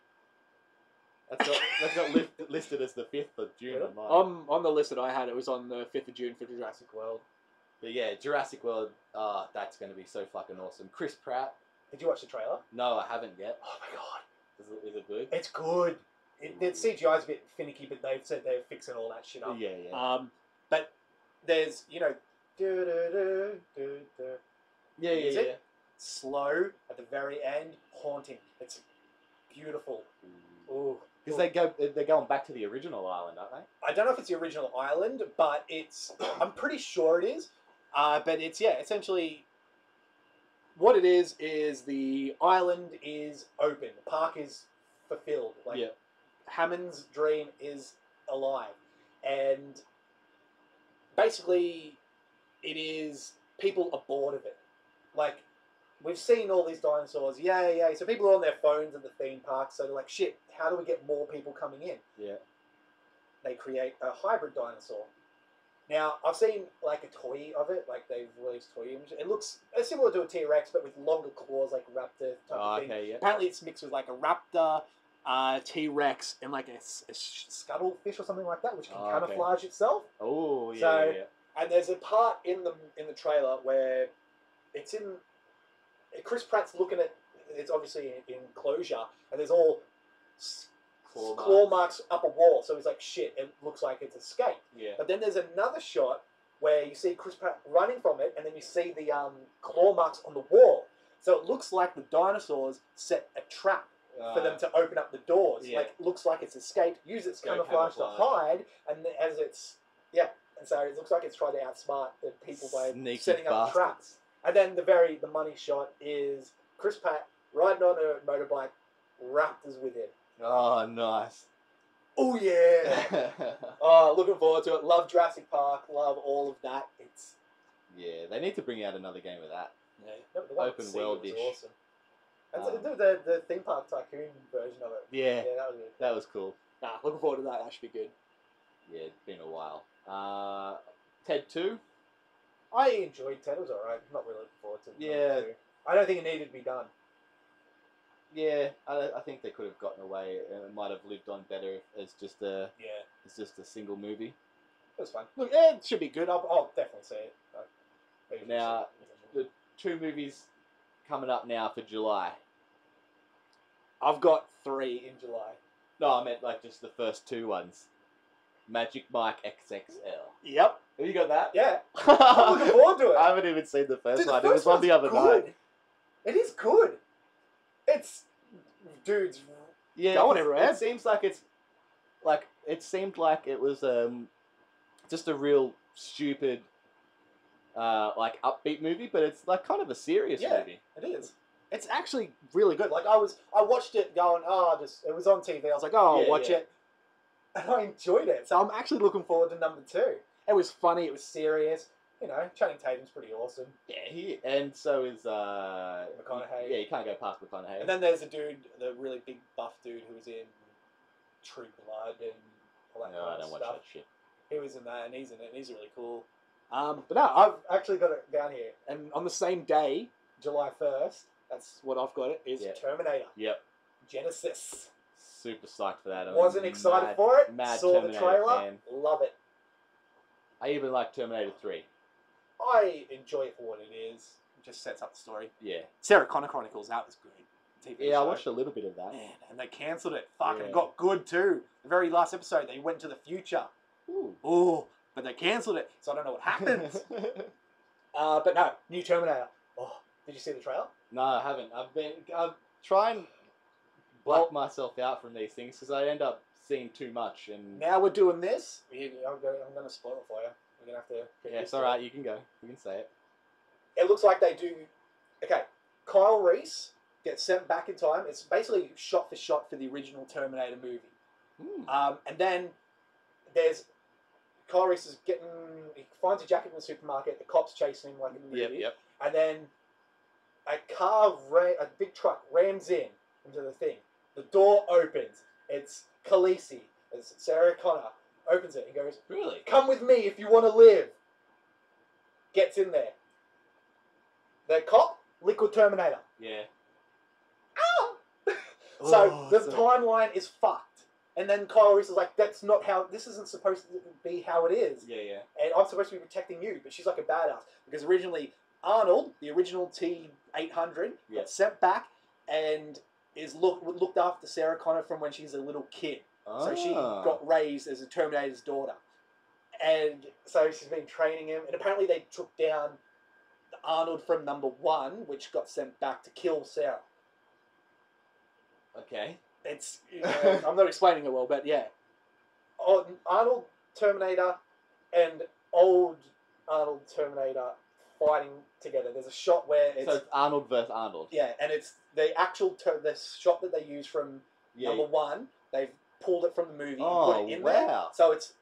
That's got listed as the 5th of June Really? on mine. On the list that I had, it was on the 5th of June for Jurassic World. But yeah, Jurassic World. That's going to be so fucking awesome. Chris Pratt. Did you watch the trailer? No, I haven't yet. Oh my god. Is it good? It's good. The CGI's a bit finicky, but they've said they're fixing all that shit up. Yeah. But there's, Yeah. music, slow at the very end, haunting. It's beautiful. Ooh. Because they're going back to the original island, aren't they? I don't know if it's the original island, but I'm pretty sure it is. But it's, essentially, what it is the island is open. The park is fulfilled. Hammond's dream is alive. And basically, it is, people are bored of it. Like, we've seen all these dinosaurs, yay. So people are on their phones at the theme park, so they're like, shit, how do we get more people coming in? Yeah. They create a hybrid dinosaur. Now, I've seen, like, a toy of it, like, they've released toy images. It looks similar to a T-Rex, but with longer claws, like raptor type of thing. Okay, yeah. Apparently it's mixed with, like, a raptor, T-Rex, and, like, a scuttlefish or something like that, which can camouflage itself. Oh, yeah, So- yeah. And there's a part in the trailer where it's in... Chris Pratt's looking at... It's obviously in enclosure, and there's all claw marks up a wall. So he's like, shit, it looks like it's escaped. Yeah. But then there's another shot where you see Chris Pratt running from it, and then you see the claw marks on the wall. So it looks like the dinosaurs set a trap for them to open up the doors. Yeah. Like, looks like it's escaped, use its Go camouflage to camouflage. hide, and as it's... Yeah. And so it looks like it's trying to outsmart the people by Sneaky setting up bastards. traps. And then the money shot is Chris Pratt riding on a motorbike, raptors with him. Oh, nice. Oh yeah! Oh, looking forward to it. Love Jurassic Park. Love all of that. It's Yeah, they need to bring out another game of that. the one Open at sea was world-ish. awesome. And Um, the theme park tycoon version of it. Yeah, Yeah, that was it. that was cool. Nah, looking forward to that. That should be good. Yeah, it's been a while. Ted 2? I enjoyed Ted. It was alright. I'm not really looking forward to it. Yeah. I don't think it needed to be done. Yeah, I think they could have gotten away. It might have lived on better as just a single movie. It was fun. Look, it should be good. I'll definitely see it. Maybe Now, see it. the 2 movies coming up now for July. I've got 3 in July. No, I meant like just the first two ones. Magic Mike XXL. Yep. Have you got that? Yeah. I'm looking forward to it. I haven't even seen the first Dude, the one. first It was on one's the other good. night. It is good. It's, dudes. Yeah, Going 'cause everywhere. It seems like it's like it seemed like it was just a real stupid like upbeat movie, but it's like kind of a serious movie. It is. It's actually really good. Like I watched it going, it was on TV. I was like, I'll watch it, and I enjoyed it. So I'm actually looking forward to number 2. It was funny. It was serious. You know, Channing Tatum's pretty awesome. Yeah, and so is McConaughey. Yeah, you can't go past McConaughey. And then there's a dude, the really big buff dude who was in True Blood and all that No, I kind don't of watch stuff. that shit. He was in that, and he's in it, and he's really cool. But no, I've actually got it down here. And on the same day, July 1st, that's what I've got it, is Terminator. Yep. Genesis. Super psyched for that. I'm Wasn't excited for it. Mad Saw Terminator the trailer. fan. Love it. I even like Terminator 3. I enjoy it for what it is. It just sets up the story. Yeah. Sarah Connor Chronicles, that was great. TV Yeah, show. I watched a little bit of that. Man, and they cancelled it. Fucking Yeah. got good too. The very last episode, they went to the future. Ooh. Oh, but they cancelled it, so I don't know what happens. But no, new Terminator. Oh, did you see the trailer? No, I haven't. I've trying to block myself out from these things because I end up seeing too much. And Now we're doing this. I'm going to spoil it for you. We're going to have to... yeah, it's all right. You can go. You can say it. It looks like they do... Okay, Kyle Reese gets sent back in time. It's basically shot for shot for the original Terminator movie. And then there's... Kyle Reese is getting... He finds a jacket in the supermarket. The cops chasing him like in the movie. Yep. And then a big truck rams into the thing. The door opens. It's Khaleesi. It's Sarah Connor. Opens it and goes, Really? "Come with me if you want to live." Gets in there. The cop, Liquid Terminator. Yeah. So the timeline is fucked. And then Kyle Reese is like, "That's not how. This isn't supposed to be how it is." Yeah. And I'm supposed to be protecting you, but she's like a badass because originally Arnold, the original T-800, got sent back and is looked after Sarah Connor from when she's a little kid. So she got raised as a Terminator's daughter. And so she's been training him. And apparently they took down the Arnold from number 1, which got sent back to kill Sarah. Okay. It's I'm not explaining it well, but yeah. Arnold Terminator and old Arnold Terminator fighting together. There's a shot where it's Arnold versus Arnold. Yeah, and it's the actual the shot that they use from number 1. They've pulled it from the movie and put it in there. So it's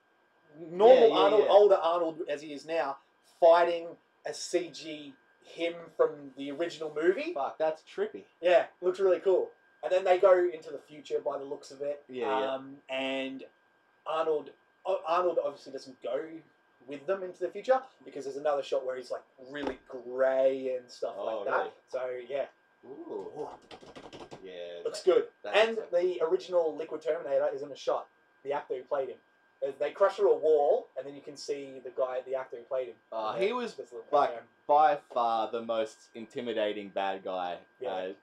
normal Arnold, older Arnold as he is now, fighting a CG him from the original movie. Fuck, that's trippy. Yeah, looks really cool. And then they go into the future by the looks of it. And Arnold obviously doesn't go with them into the future because there's another shot where he's like really grey and stuff like that. Really? So yeah. Ooh. Yeah. Looks good. And the original Liquid Terminator is in a shot. The actor who played him. They crash through a wall, and then you can see the actor who played him. He was like by far the most intimidating bad guy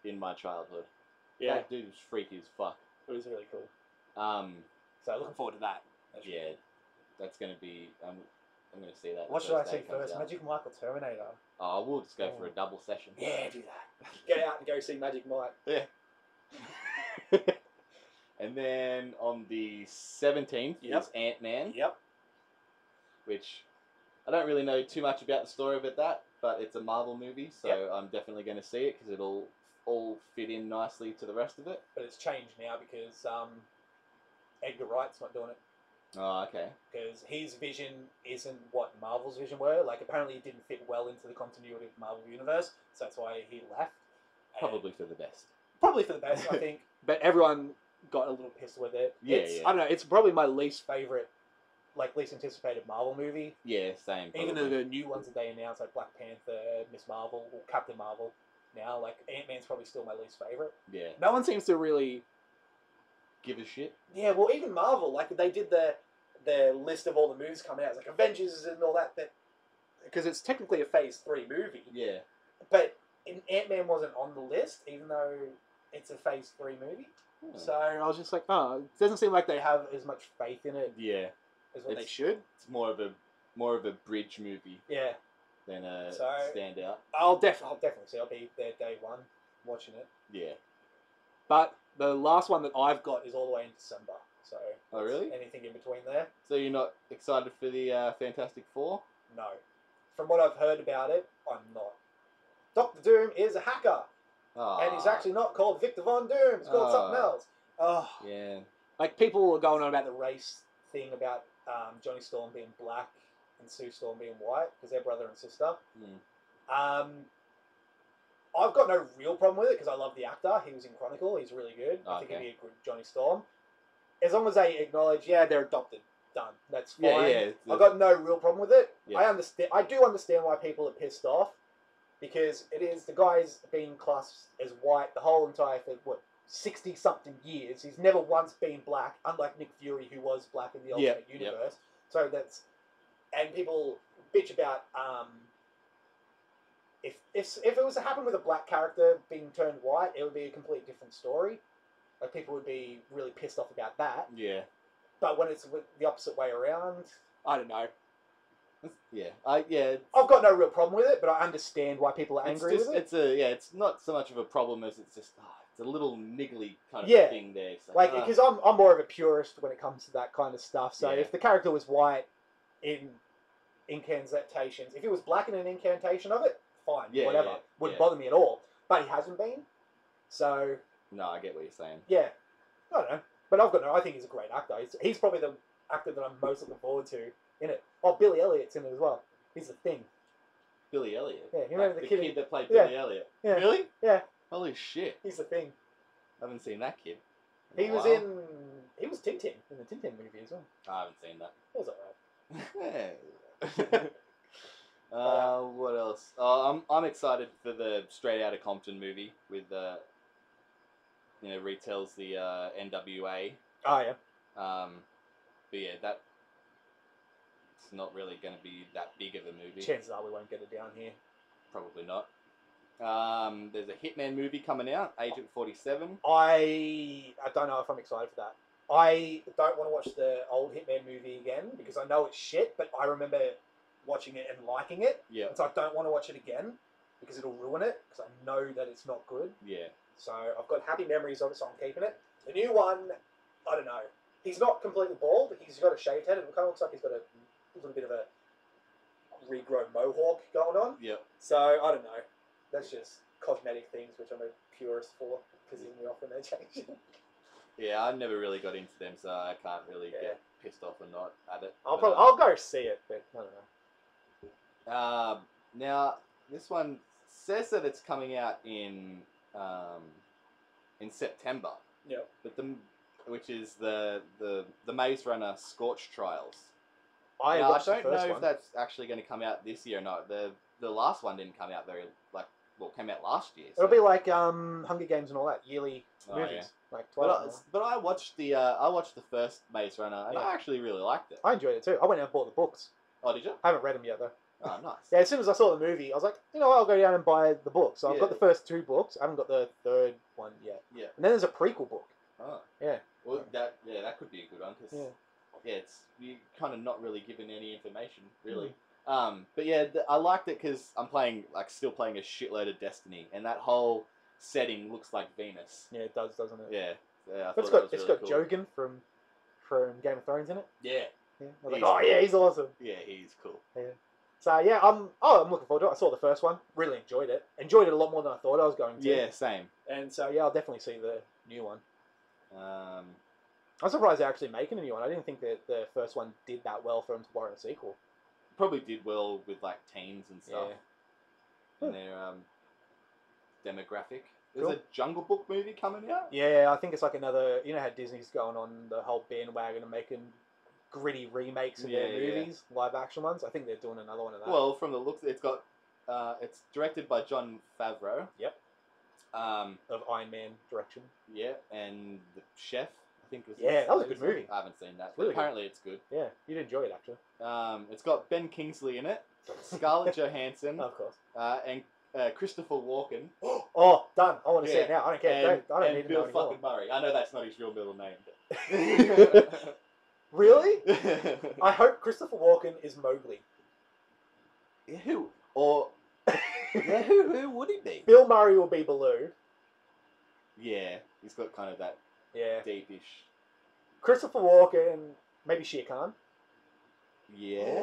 in my childhood. Yeah, that dude was freaky as fuck. It was really cool. So looking forward to that. That's gonna be. I'm gonna see that. What should I see first? Magic Mike or Terminator? Oh, we'll just go for a double session. Yeah, do that. Get out and go see Magic Mike. Yeah. And then on the 17th is Ant-Man. Yep. Which I don't really know too much about the story of that, but it's a Marvel movie, so I'm definitely going to see it because it'll all fit in nicely to the rest of it. But it's changed now because Edgar Wright's not doing it. Oh, okay. Because his vision isn't what Marvel's vision were. Like, apparently it didn't fit well into the continuity of the Marvel Universe, so that's why he left. Probably for the best. Probably for the best, I think. But everyone got a little pissed with it. Yeah. I don't know, it's probably my least favourite, least anticipated Marvel movie. Yeah, same. Probably. Even though the new ones that they announced, like Black Panther, Miss Marvel, or Captain Marvel, now, Ant-Man's probably still my least favourite. Yeah. No one seems to really give a shit. Yeah, well, even Marvel, they did their list of all the movies coming out. It's like Avengers and all that because it's technically a Phase 3 movie. Yeah. But Ant-Man wasn't on the list, even though it's a Phase 3 movie. So I was just like, oh, it doesn't seem like they have as much faith in it Yeah, as what they It's- should. it's more of a bridge movie Yeah, than a So- standout. I'll definitely see. I'll be there day one watching it. Yeah. But the last one that I've got is all the way in December. So Oh, really? anything in between there? So you're not excited for the Fantastic Four? No. From what I've heard about it, I'm not. Doctor Doom is a hacker, Oh, and he's actually not called Victor Von Doom. It's called something else. Oh, Yeah. like people were going on about the race thing about Johnny Storm being black and Sue Storm being white because they're brother and sister. Hmm. I've got no real problem with it because I love the actor. He was in Chronicle. He's really good. I think he'd Okay. be a good Johnny Storm. As long as they acknowledge, yeah, they're adopted. Done. That's fine. Yeah. I've got no real problem with it. Yeah. I understand. I do understand why people are pissed off because it is the guy's been classed as white the whole entire for what 60-something years. He's never once been black, unlike Nick Fury, who was black in the Ultimate Universe. So that's and people bitch about if it was to happen with a black character being turned white, it would be a completely different story. Like people would be really pissed off about that. Yeah. But when it's the opposite way around, I don't know. Yeah. I've got no real problem with it, but I understand why people are angry with it. It's not so much of a problem as it's just it's a little niggly kind of thing there. It's Like because I'm more of a purist when it comes to that kind of stuff. So Yeah. if the character was white in incantations, if he was black in an incantation of it, fine, Yeah, whatever, yeah, wouldn't yeah. bother me at all. But he hasn't been, so No, I get what you're saying. yeah, I don't know. But I think he's a great actor. He's probably the actor that I'm most looking forward to in it. Oh, Billy Elliott's in it as well. He's the Thing. Billy Elliot. Yeah, you Like remember the the kid kid? that played Yeah. Billy Elliot. Yeah. Really? Yeah, Holy shit! he's the Thing. I haven't seen that kid. He a was while. He was Tintin in the Tintin movie as well. I haven't seen that. It was alright. What else? Oh, I'm excited for the Straight Outta Compton movie with retells the NWA. Oh yeah. But yeah, that it's not really going to be that big of a movie. Chances are we won't get it down here. Probably not. There's a Hitman movie coming out, Agent 47. I don't know if I'm excited for that. I don't want to watch the old Hitman movie again because I know it's shit, but I remember watching it and liking it. Yeah. So I don't want to watch it again because it'll ruin it because I know that it's not good. Yeah. So I've got happy memories of it, so I'm keeping it. The new one, I don't know. He's not completely bald. He's got a shaved head. It kind of looks like he's got a little bit of a regrown mohawk going on. Yep. So I don't know. That's just cosmetic things, which I'm a purist for, pissing me off when they change. Yeah, I never really got into them, so I can't really get pissed off or not at it. I'll go see it, but I don't know. Now, this one says that it's coming out in September. Yeah. But which is the Maze Runner Scorch Trials. I Now, I watched the don't first know one. if that's actually going to come out this year or not. The last one didn't come out came out last year. It'll be like Hunger Games and all that yearly Oh, movies, like But Twilight. I watched the first Maze Runner and I actually really liked it. I enjoyed it too. I went and bought the books. Oh, did you? I haven't read them yet though. Oh, nice. Yeah, as soon as I saw the movie, I was like, you know what, I'll go down and buy the book. So I've got Yeah. the first 2 books. I haven't got the third one yet. Yeah. And then there's a prequel book. Oh. Yeah. Well, that could be a good one because Yeah. it's you kind of not really given any information really. Mm. But yeah, I liked it because I'm still playing a shitload of Destiny, and that whole setting looks like Venus. Yeah, it does, doesn't it? Yeah. I But thought it's that was got really cool. Jogan from Game of Thrones in it. Yeah. Yeah. I was like, He's oh yeah, cool. he's awesome. Yeah, he's cool. So yeah, I'm looking forward to it. I saw the first one, really enjoyed it. Enjoyed it a lot more than I thought I was going to. Yeah, same. And so yeah, I'll definitely see the new one. Um, I'm surprised they're actually making a new one. I didn't think that the first one did that well for them to warrant a sequel. probably did well with like teens and stuff. Yeah. And their demographic. There's Cool. a Jungle Book movie coming out. Yeah, I think it's like another. You know how Disney's going on the whole bandwagon and making gritty remakes of their Yeah, yeah. movies, live action ones. I think they're doing another one of that. Well, from the looks, it's directed by Jon Favreau. Yep. Of Iron Man direction. Yeah, and the Chef, I think was. Yeah, that was a good movie. I haven't seen that, but Really good. apparently it's good. Yeah, you'd enjoy it actually. It's got Ben Kingsley in it, Scarlett Johansson, Of course. and Christopher Walken. Oh, done. I want to see it Yeah. now. I don't care. And, I don't and need to Bill know anymore. fucking Murray. I know that's not his real middle name. Really? But I hope Christopher Walken is Mowgli. who? Or yeah, who would he be? Bill Murray will be Baloo. Yeah, he's got kind of that Yeah. deepish. Christopher Walken, maybe Shere Khan. Yeah,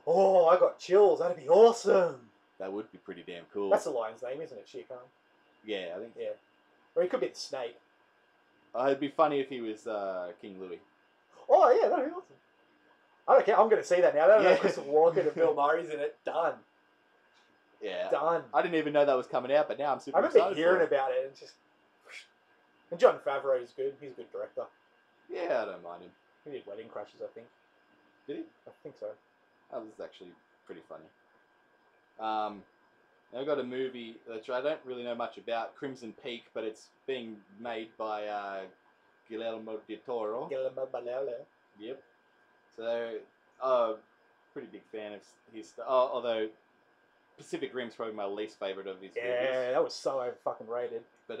Oh, I got chills. That'd be awesome. that would be pretty damn cool. That's the lion's name, isn't it? Shere Khan. Yeah, I think. Yeah. Or he could be the snake. It'd be funny if he was King Louis. Oh, yeah, that'd be awesome. I don't care. I'm going to see that now. I don't know Yeah. Christopher Walken and Bill Murray's in it. Done. Yeah, Done. I didn't even know that was coming out, but now I'm super I remember excited hearing for it. about it and just. And Jon Favreau is good. He's a good director. Yeah, I don't mind him. He did Wedding Crashers, I think. Did he? I think so. That was actually pretty funny. I've got a movie that I don't really know much about, Crimson Peak, but it's being made by Guillermo del Toro. Guillermo Balele. Yep. So, pretty big fan of his stuff. Although Pacific Rim's probably my least favorite of his Yeah, movies. that was so over fucking rated. But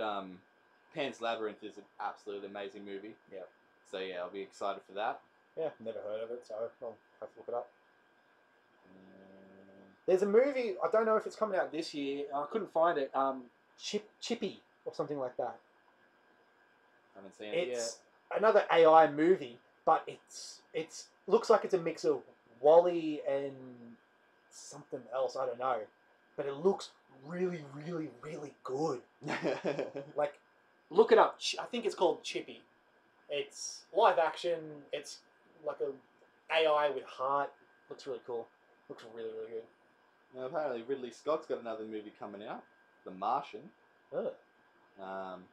Pan's Labyrinth is an absolutely amazing movie. Yeah. So yeah, I'll be excited for that. Yeah, never heard of it, so I'll have to look it up. There's a movie, I don't know if it's coming out this year, I couldn't find it, Chippy, or something like that. Haven't seen it yet. It's another AI movie, but it's looks like it's a mix of Wall-E and something else, I don't know. But it looks really, really, really good. Like, look it up. I think it's called Chippy. It's live action. It's like a AI with heart. Looks really cool. Looks really, really good. Now, apparently Ridley Scott's got another movie coming out, The Martian. Oh. Um,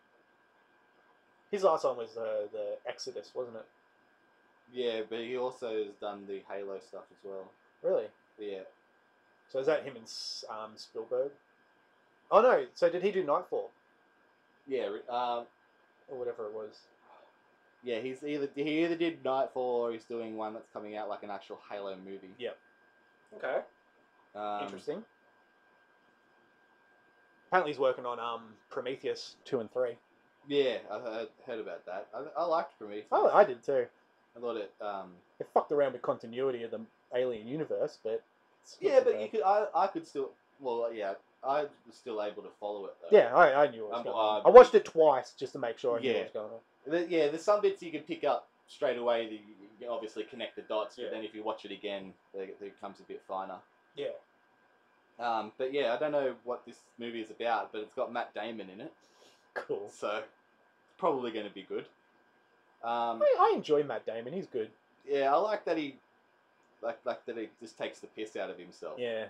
His last one was the Exodus, wasn't it? yeah, but he also has done the Halo stuff as well. Really? Yeah. So is that him and Spielberg? Oh no. So did he do Nightfall Yeah, or whatever it was? yeah. He either did Nightfall or he's doing one that's coming out like an actual Halo movie. Yep. Okay. Interesting. Apparently he's working on Prometheus 2 and 3. Yeah, I heard about that. I liked Prometheus. Oh, I did too. I thought it. It fucked around with continuity of the Alien universe, but it's not Yeah, so but bad. you could. I could still. Well, yeah, I was still able to follow it though. Yeah, I knew what was going on. I'm- I watched it twice just to make sure I knew Yeah. what was going on. Yeah, there's some bits you can pick up straight away. That you can obviously connect the dots, but Yeah. then if you watch it again, it becomes a bit finer. Yeah. But yeah, I don't know what this movie is about, but it's got Matt Damon in it, Cool. so it's probably going to be good. I enjoy Matt Damon. He's good. Yeah, I like that he, like that he just takes the piss out of himself. Yeah.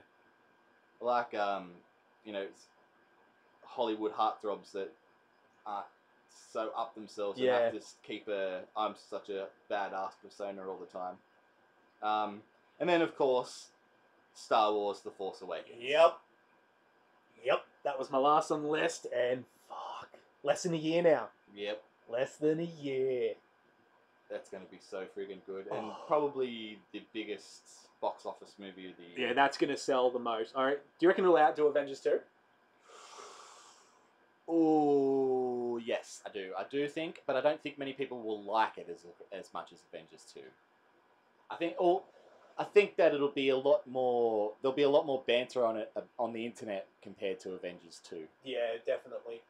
I like it's Hollywood heartthrobs that aren't so up themselves and Yeah. have to just keep I'm such a badass persona all the time. And then of course, Star Wars: The Force Awakens. Yep. That was my last on the list, and fuck, less than a year now. Yep, Less than a year. that's going to be so friggin' good, and Oh. probably the biggest box office movie of the year. Yeah, that's gonna sell the most. All right. Do you reckon it'll outdo Avengers 2? Oh yes, I do. I do think, but I don't think many people will like it as much as Avengers 2. I think that it'll be a lot more. There'll be a lot more banter on it on the internet compared to Avengers 2. Yeah, definitely.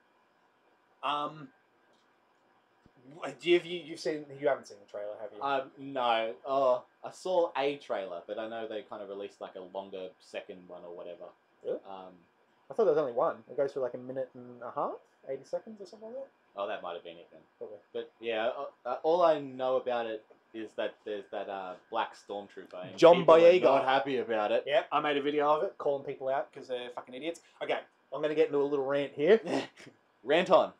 You haven't seen the trailer, have you? No. Oh, I saw a trailer, but I know they kind of released like a longer second one or whatever. Really? I thought there was only one. It goes for like a minute and a half, 80 seconds or something like that. Oh, that might have been it then. Probably. But yeah, all I know about it is that there's that black stormtrooper. And John people are Boyega. not happy about it. Yep, I made a video of it, calling people out because they're fucking idiots. Okay, I'm going to get into a little rant here. Rant on.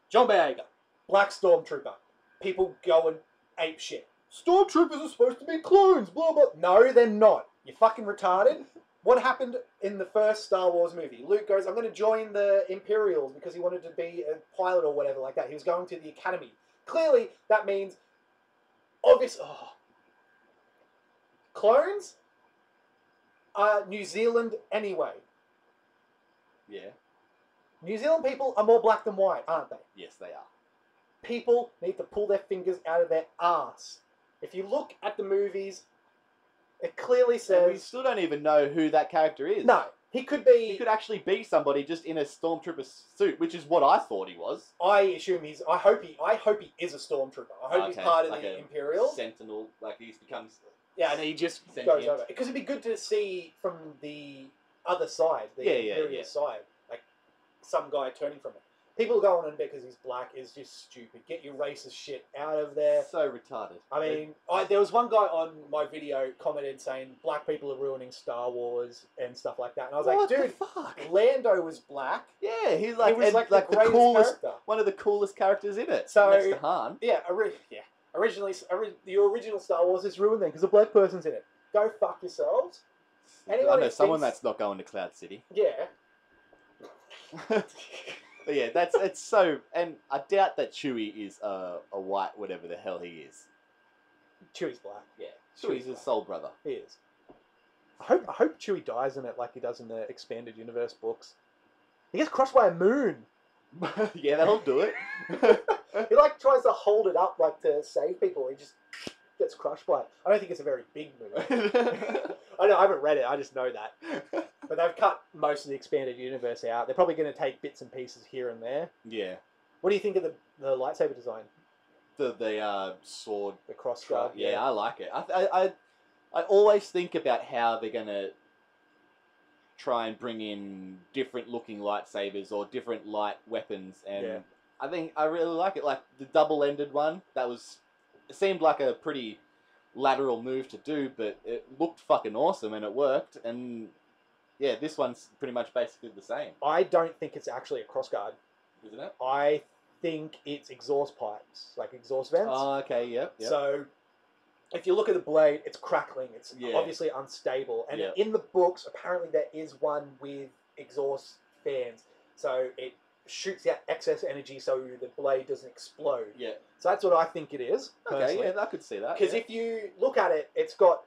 John Boyega, Black Stormtrooper. People going ape shit. Stormtroopers are supposed to be clones, blah blah. No, they're not. You're fucking retarded. What happened in the first Star Wars movie? Luke goes, I'm going to join the Imperials because he wanted to be a pilot or whatever like that. He was going to the academy. Clearly, that means clones are New Zealand anyway. Yeah. New Zealand people are more black than white, aren't they? Yes, they are. People need to pull their fingers out of their ass. If you look at the movies, it clearly And we says... still don't even know who that character is. No, he could be... He could actually be somebody just in a stormtrooper suit, which is what I thought he was. I assume he's... I hope he is a stormtrooper. I hope he's part of like the a Imperials. Sentinel, like he becomes... Yeah, and he just sentient. goes over. Because it'd be good to see from the other side, the Imperial side, like some guy turning from it. People going on because he's black is just stupid. Get your racist shit out of there. So retarded. I mean, there was one guy on my video commented saying black people are ruining Star Wars and stuff like that, and I was like, dude, fuck? Lando was black. Yeah, He was like the coolest, character. one of the coolest characters in it. So next to Han. Yeah, originally, the original Star Wars is ruined then because a black person's in it. Go fuck yourselves. Anyone I know who someone thinks- that's not going to Cloud City. Yeah. But yeah, it's so, and I doubt that Chewie is a white, whatever the hell he is. Chewie's black. Yeah, Chewie's his soul brother. He is. I hope Chewie dies in it like he does in the expanded universe books. He gets crushed by a moon. Yeah, that'll do it. He like tries to hold it up like to save people. He just gets crushed by it. I don't think it's a very big movie. I haven't read it. I just know that. But they've cut most of the expanded universe out. They're probably going to take bits and pieces here and there. Yeah. What do you think of the lightsaber design? The sword. The crossguard. Yeah, I like it. I always think about how they're gonna try and bring in different looking lightsabers or different light weapons, and I think I really like it. Like the double-ended one, it seemed like a pretty lateral move to do, but it looked fucking awesome and it worked. And yeah, this one's pretty much basically the same. I don't think it's actually a crossguard. Isn't it? I think it's exhaust pipes, like exhaust vents. Oh, okay, yep. So, if you look at the blade, it's crackling. It's obviously unstable. And in the books, apparently there is one with exhaust fans. So it shoots out excess energy so the blade doesn't explode. Yeah. So that's what I think it is. Okay, yeah, I could see that. Because if you look at it, it's got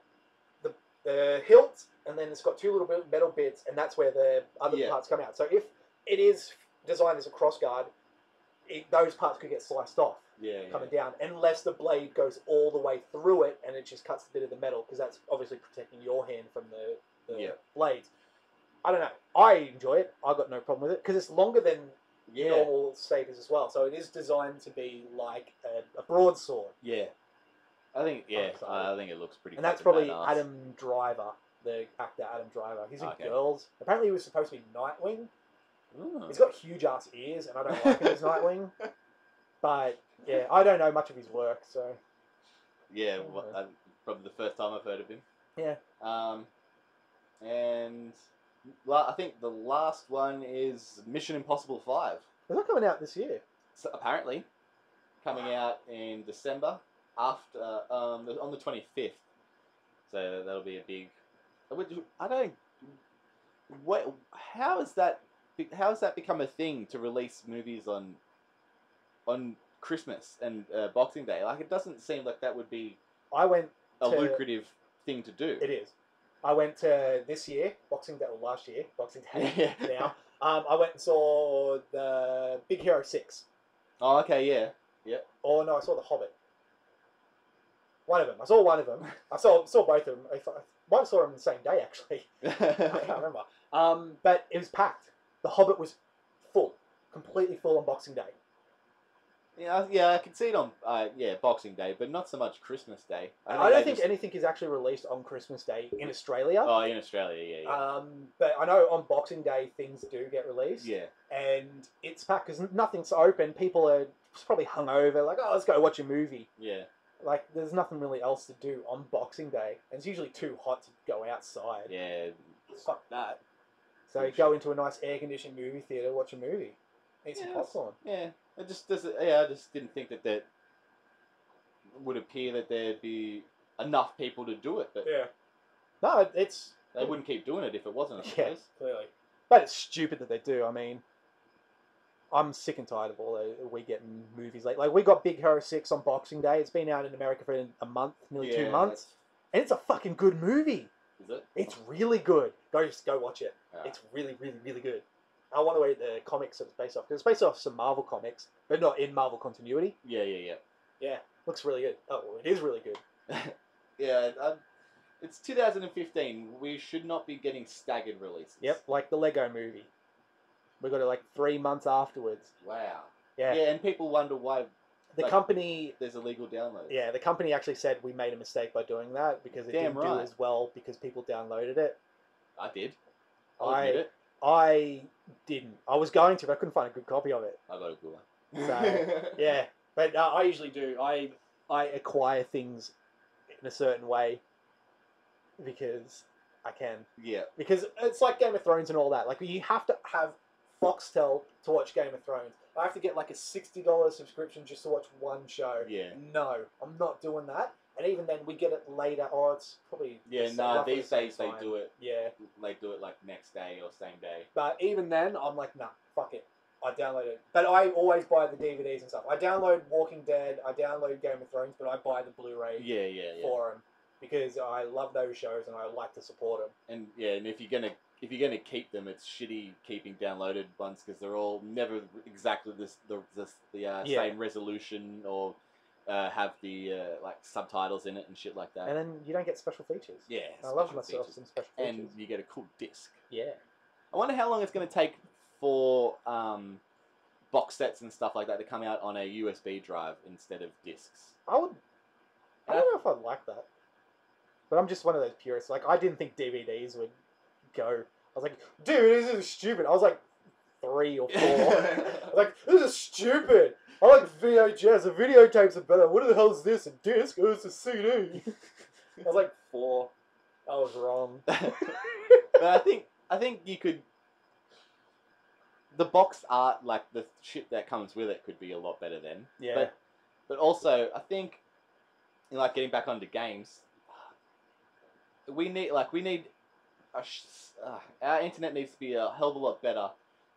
the hilt, and then it's got two little metal bits, and that's where the other parts come out. So if it is designed as a crossguard, those parts could get sliced off coming down, unless the blade goes all the way through it and it just cuts a bit of the metal, because that's obviously protecting your hand from the blades. I don't know. I enjoy it. I got no problem with it because it's longer than normal sabers as well. So it is designed to be like a broadsword. Yeah. I think I think it looks pretty. And that's probably badass. Adam Driver, the actor Adam Driver. He's in Girls. Apparently he was supposed to be Nightwing. Ooh. He's got huge ass ears, and I don't like him as Nightwing. But yeah, I don't know much of his work, so. Yeah, probably the first time I've heard of him. Yeah. And I think the last one is Mission Impossible 5. Is that coming out this year? So apparently, coming out in December after on the 25th. So that'll be a big. I don't. What? How has that become a thing to release movies on Christmas and Boxing Day? Like, it doesn't seem like that would be a lucrative thing to do. It is. I went to this year, Boxing Day, or last year, Boxing Day now. I went and saw the Big Hero 6. Oh, okay, yeah. Yep. Oh, no, I saw The Hobbit. One of them. I saw one of them. I saw both of them. I might have saw them the same day, actually. I can't remember. But it was packed. The Hobbit was full. Completely full on Boxing Day. Yeah, I can see it on Boxing Day, but not so much Christmas Day. I don't think anything is actually released on Christmas Day in Australia. Oh, in Australia, yeah. But I know on Boxing Day things do get released. Yeah. And it's packed because nothing's open. People are probably hungover, like, oh, let's go watch a movie. Yeah. Like, there's nothing really else to do on Boxing Day. And it's usually too hot to go outside. Yeah. Fuck that. So you go into a nice air-conditioned movie theatre, watch a movie. Eat some popcorn. Yeah. I just didn't think that would appear that there'd be enough people to do it. But yeah. No, they wouldn't keep doing it if it wasn't, I suppose. Clearly. But it's stupid that they do. I mean, I'm sick and tired of all we getting movies late. Like, we got Big Hero 6 on Boxing Day. It's been out in America for a month, nearly 2 months. And it's a fucking good movie. Is it? It's really good. Go watch it. Right. It's really, really, really good. I want to read the comics that it's based off, because it's based off some Marvel comics, but not in Marvel continuity. Yeah, yeah, Yeah, looks really good. Oh, well, it is really good. yeah. Yeah, it's 2015. We should not be getting staggered releases. Yep, like the Lego movie. We got it like 3 months afterwards. Wow. Yeah. Yeah, and people wonder why The like, company... there's illegal downloads. Yeah, the company actually said we made a mistake by doing that, because it didn't do as well because people downloaded it. I did. I'll admit it. I didn't. I was going to, but I couldn't find a good copy of it. I got a good one. So, yeah. But I usually do. I acquire things in a certain way because I can. Yeah. Because it's like Game of Thrones and all that. Like, you have to have Foxtel to watch Game of Thrones. I have to get like a $60 subscription just to watch one show. Yeah. No, I'm not doing that. And even then, we get it later. Or it's probably roughly these the same days they time. do it. Yeah. They do it like next day or same day. But even then, I'm like, nah, fuck it. I download it. But I always buy the DVDs and stuff. I download Walking Dead. I download Game of Thrones, but I buy the Blu-ray for them because I love those shows and I like to support them. And yeah, and if you're gonna keep them, it's shitty keeping downloaded ones because they're all never exactly the same resolution or have the like subtitles in it and shit like that. And then you don't get special features. Yeah, I love myself some special features. And you get a cool disc. Yeah. I wonder how long it's going to take for box sets and stuff like that to come out on a USB drive instead of discs. I don't know if I'd like that. But I'm just one of those purists. Like, I didn't think DVDs would go. I was like, dude, this is stupid. I was like 3 or 4. I was like, this is stupid. I like VHS. The videotapes are better. What the hell is this? A disc? Oh, it's a CD. I was like 4. I was wrong. But I think you could. The box art, like the shit that comes with it, could be a lot better then. Yeah. But also, I think, like getting back onto games, we need our internet needs to be a hell of a lot better.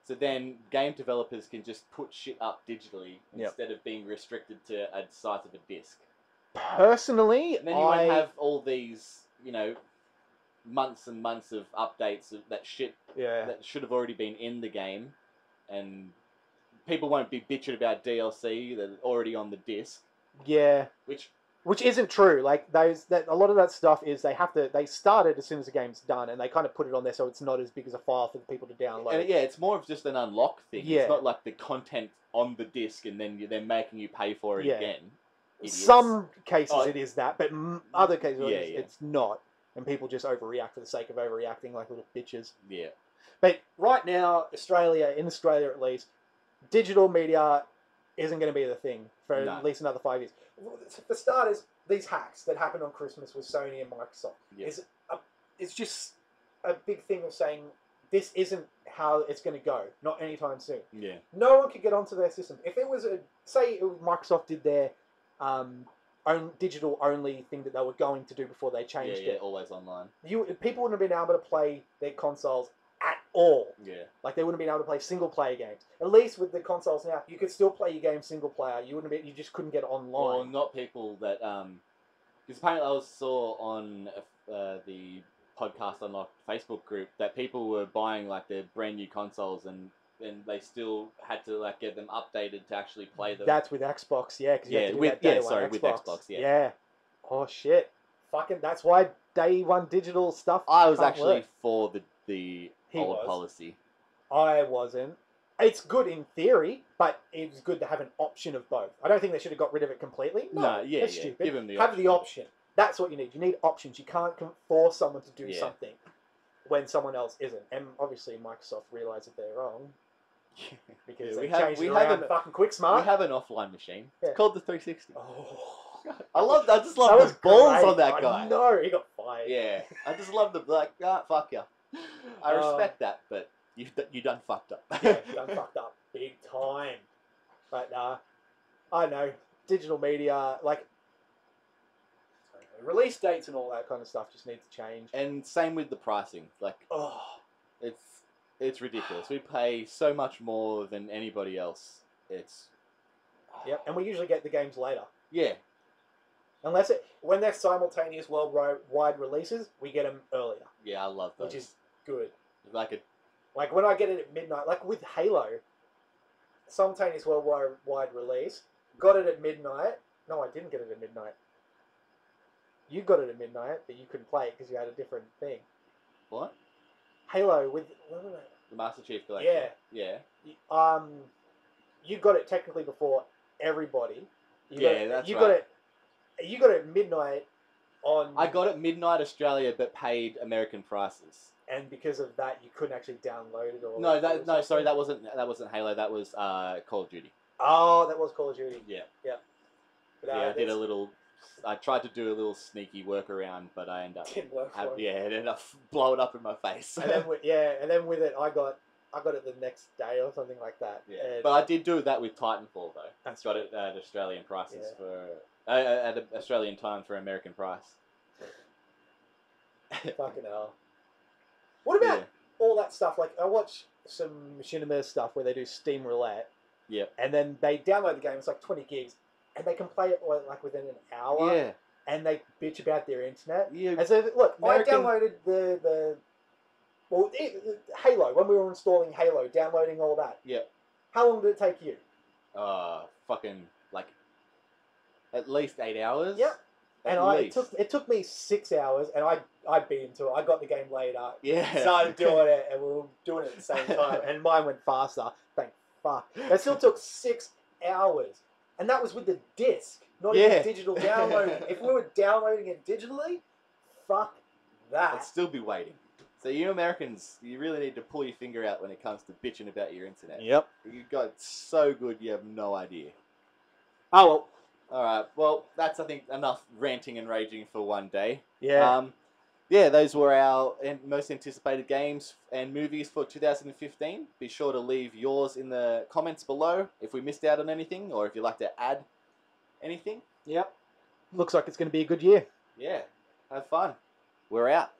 So then game developers can just put shit up digitally instead of being restricted to a size of a disc. Personally, and then you won't have all these, months and months of updates of that shit that should have already been in the game, and people won't be bitching about DLC that's already on the disc. Yeah. Which isn't true. Like a lot of that stuff is they start it as soon as the game's done, and they kind of put it on there so it's not as big as a file for the people to download. And it's more of just an unlock thing. Yeah. It's not like the content on the disc and then they're making you pay for it again. Idiots. Some cases it is that, but other cases it's not, and people just overreact for the sake of overreacting like little bitches. Yeah. But right now, in Australia at least, digital media isn't going to be the thing for at least another 5 years. For starters, these hacks that happened on Christmas with Sony and Microsoft is just a big thing of saying this isn't how it's going to go, not anytime soon. Yeah. No one could get onto their system. If it was Microsoft did their own digital only thing that they were going to do before they changed it. Always online. People wouldn't have been able to play their consoles at all. Yeah. Like they wouldn't have been able to play single player games. At least with the consoles now, you could still play your game single player. You just couldn't get online. Well, not people that because apparently I saw on the Podcast Unlocked Facebook group that people were buying like their brand new consoles and they still had to like get them updated to actually play them. That's with Xbox, with Xbox, yeah. Oh shit! Fucking, that's why day one digital stuff. I was actually for the old policy. I wasn't. It's good in theory, but it's good to have an option of both. I don't think they should have got rid of it completely. No, that's stupid. Give them the have the option. That's what you need. You need options. You can't force someone to do something when someone else isn't. And obviously, Microsoft realised that they're wrong. Because they changed it around fucking quick smart. We have an offline machine. It's called the 360. Oh. I just love the balls on that guy. No, he got fired. Yeah, I just love the fuck ya. I respect that, but you done fucked up. Yeah, you done fucked up big time. But I don't know, digital media, like release dates and all that kind of stuff just needs to change. And same with the pricing. Like, it's ridiculous. We pay so much more than anybody else. Yep, and we usually get the games later. Yeah. When they're simultaneous worldwide releases, we get them earlier. Yeah, I love those. Which is good. Like Like when I get it at midnight, like with Halo, simultaneous worldwide release, got it at midnight. No, I didn't get it at midnight. You got it at midnight, but you couldn't play it because you had a different thing. What? Halo with The Master Chief Collection. Yeah. Yeah. You got it technically before everybody. That's you right. got it. You got it at midnight on. I got it midnight Australia, but paid American prices. And because of that, you couldn't actually download it or. Sorry, that wasn't Halo. That was Call of Duty. Oh, that was Call of Duty. Yeah. But, I did a little. I tried to do a little sneaky workaround, but I ended up. Didn't work for it ended up blowing up in my face. And then with it, I got it the next day or something like that. Yeah. And But I did do that with Titanfall though. That's got it at Australian prices Yeah. for at Australian time for American price. fucking hell. What about all that stuff? Like I watch some machinima stuff where they do Steam Roulette. Yeah. And then they download the game. It's like 20 gigs, and they can play it like within an hour. Yeah. And they bitch about their internet. Yeah. And so look, American- I downloaded the Halo when we were installing Halo, downloading all that. Yeah. How long did it take you? Fucking like at least 8 hours. Yep. At And least. it took me 6 hours, and I beat into it. I got the game later. Yeah. Started doing it, and we were doing it at the same time, and mine went faster. Thank fuck. It still took 6 hours, and that was with the disc, not even digital downloading. If we were downloading it digitally, fuck that. I'd still be waiting. So you Americans, you really need to pull your finger out when it comes to bitching about your internet. Yep. You got it so good, you have no idea. Oh well. All right. Well, that's I think enough ranting and raging for one day. Yeah. Those were our most anticipated games and movies for 2015. Be sure to leave yours in the comments below if we missed out on anything or if you'd like to add anything. Yep. Looks like it's going to be a good year. Yeah. Have fun. We're out.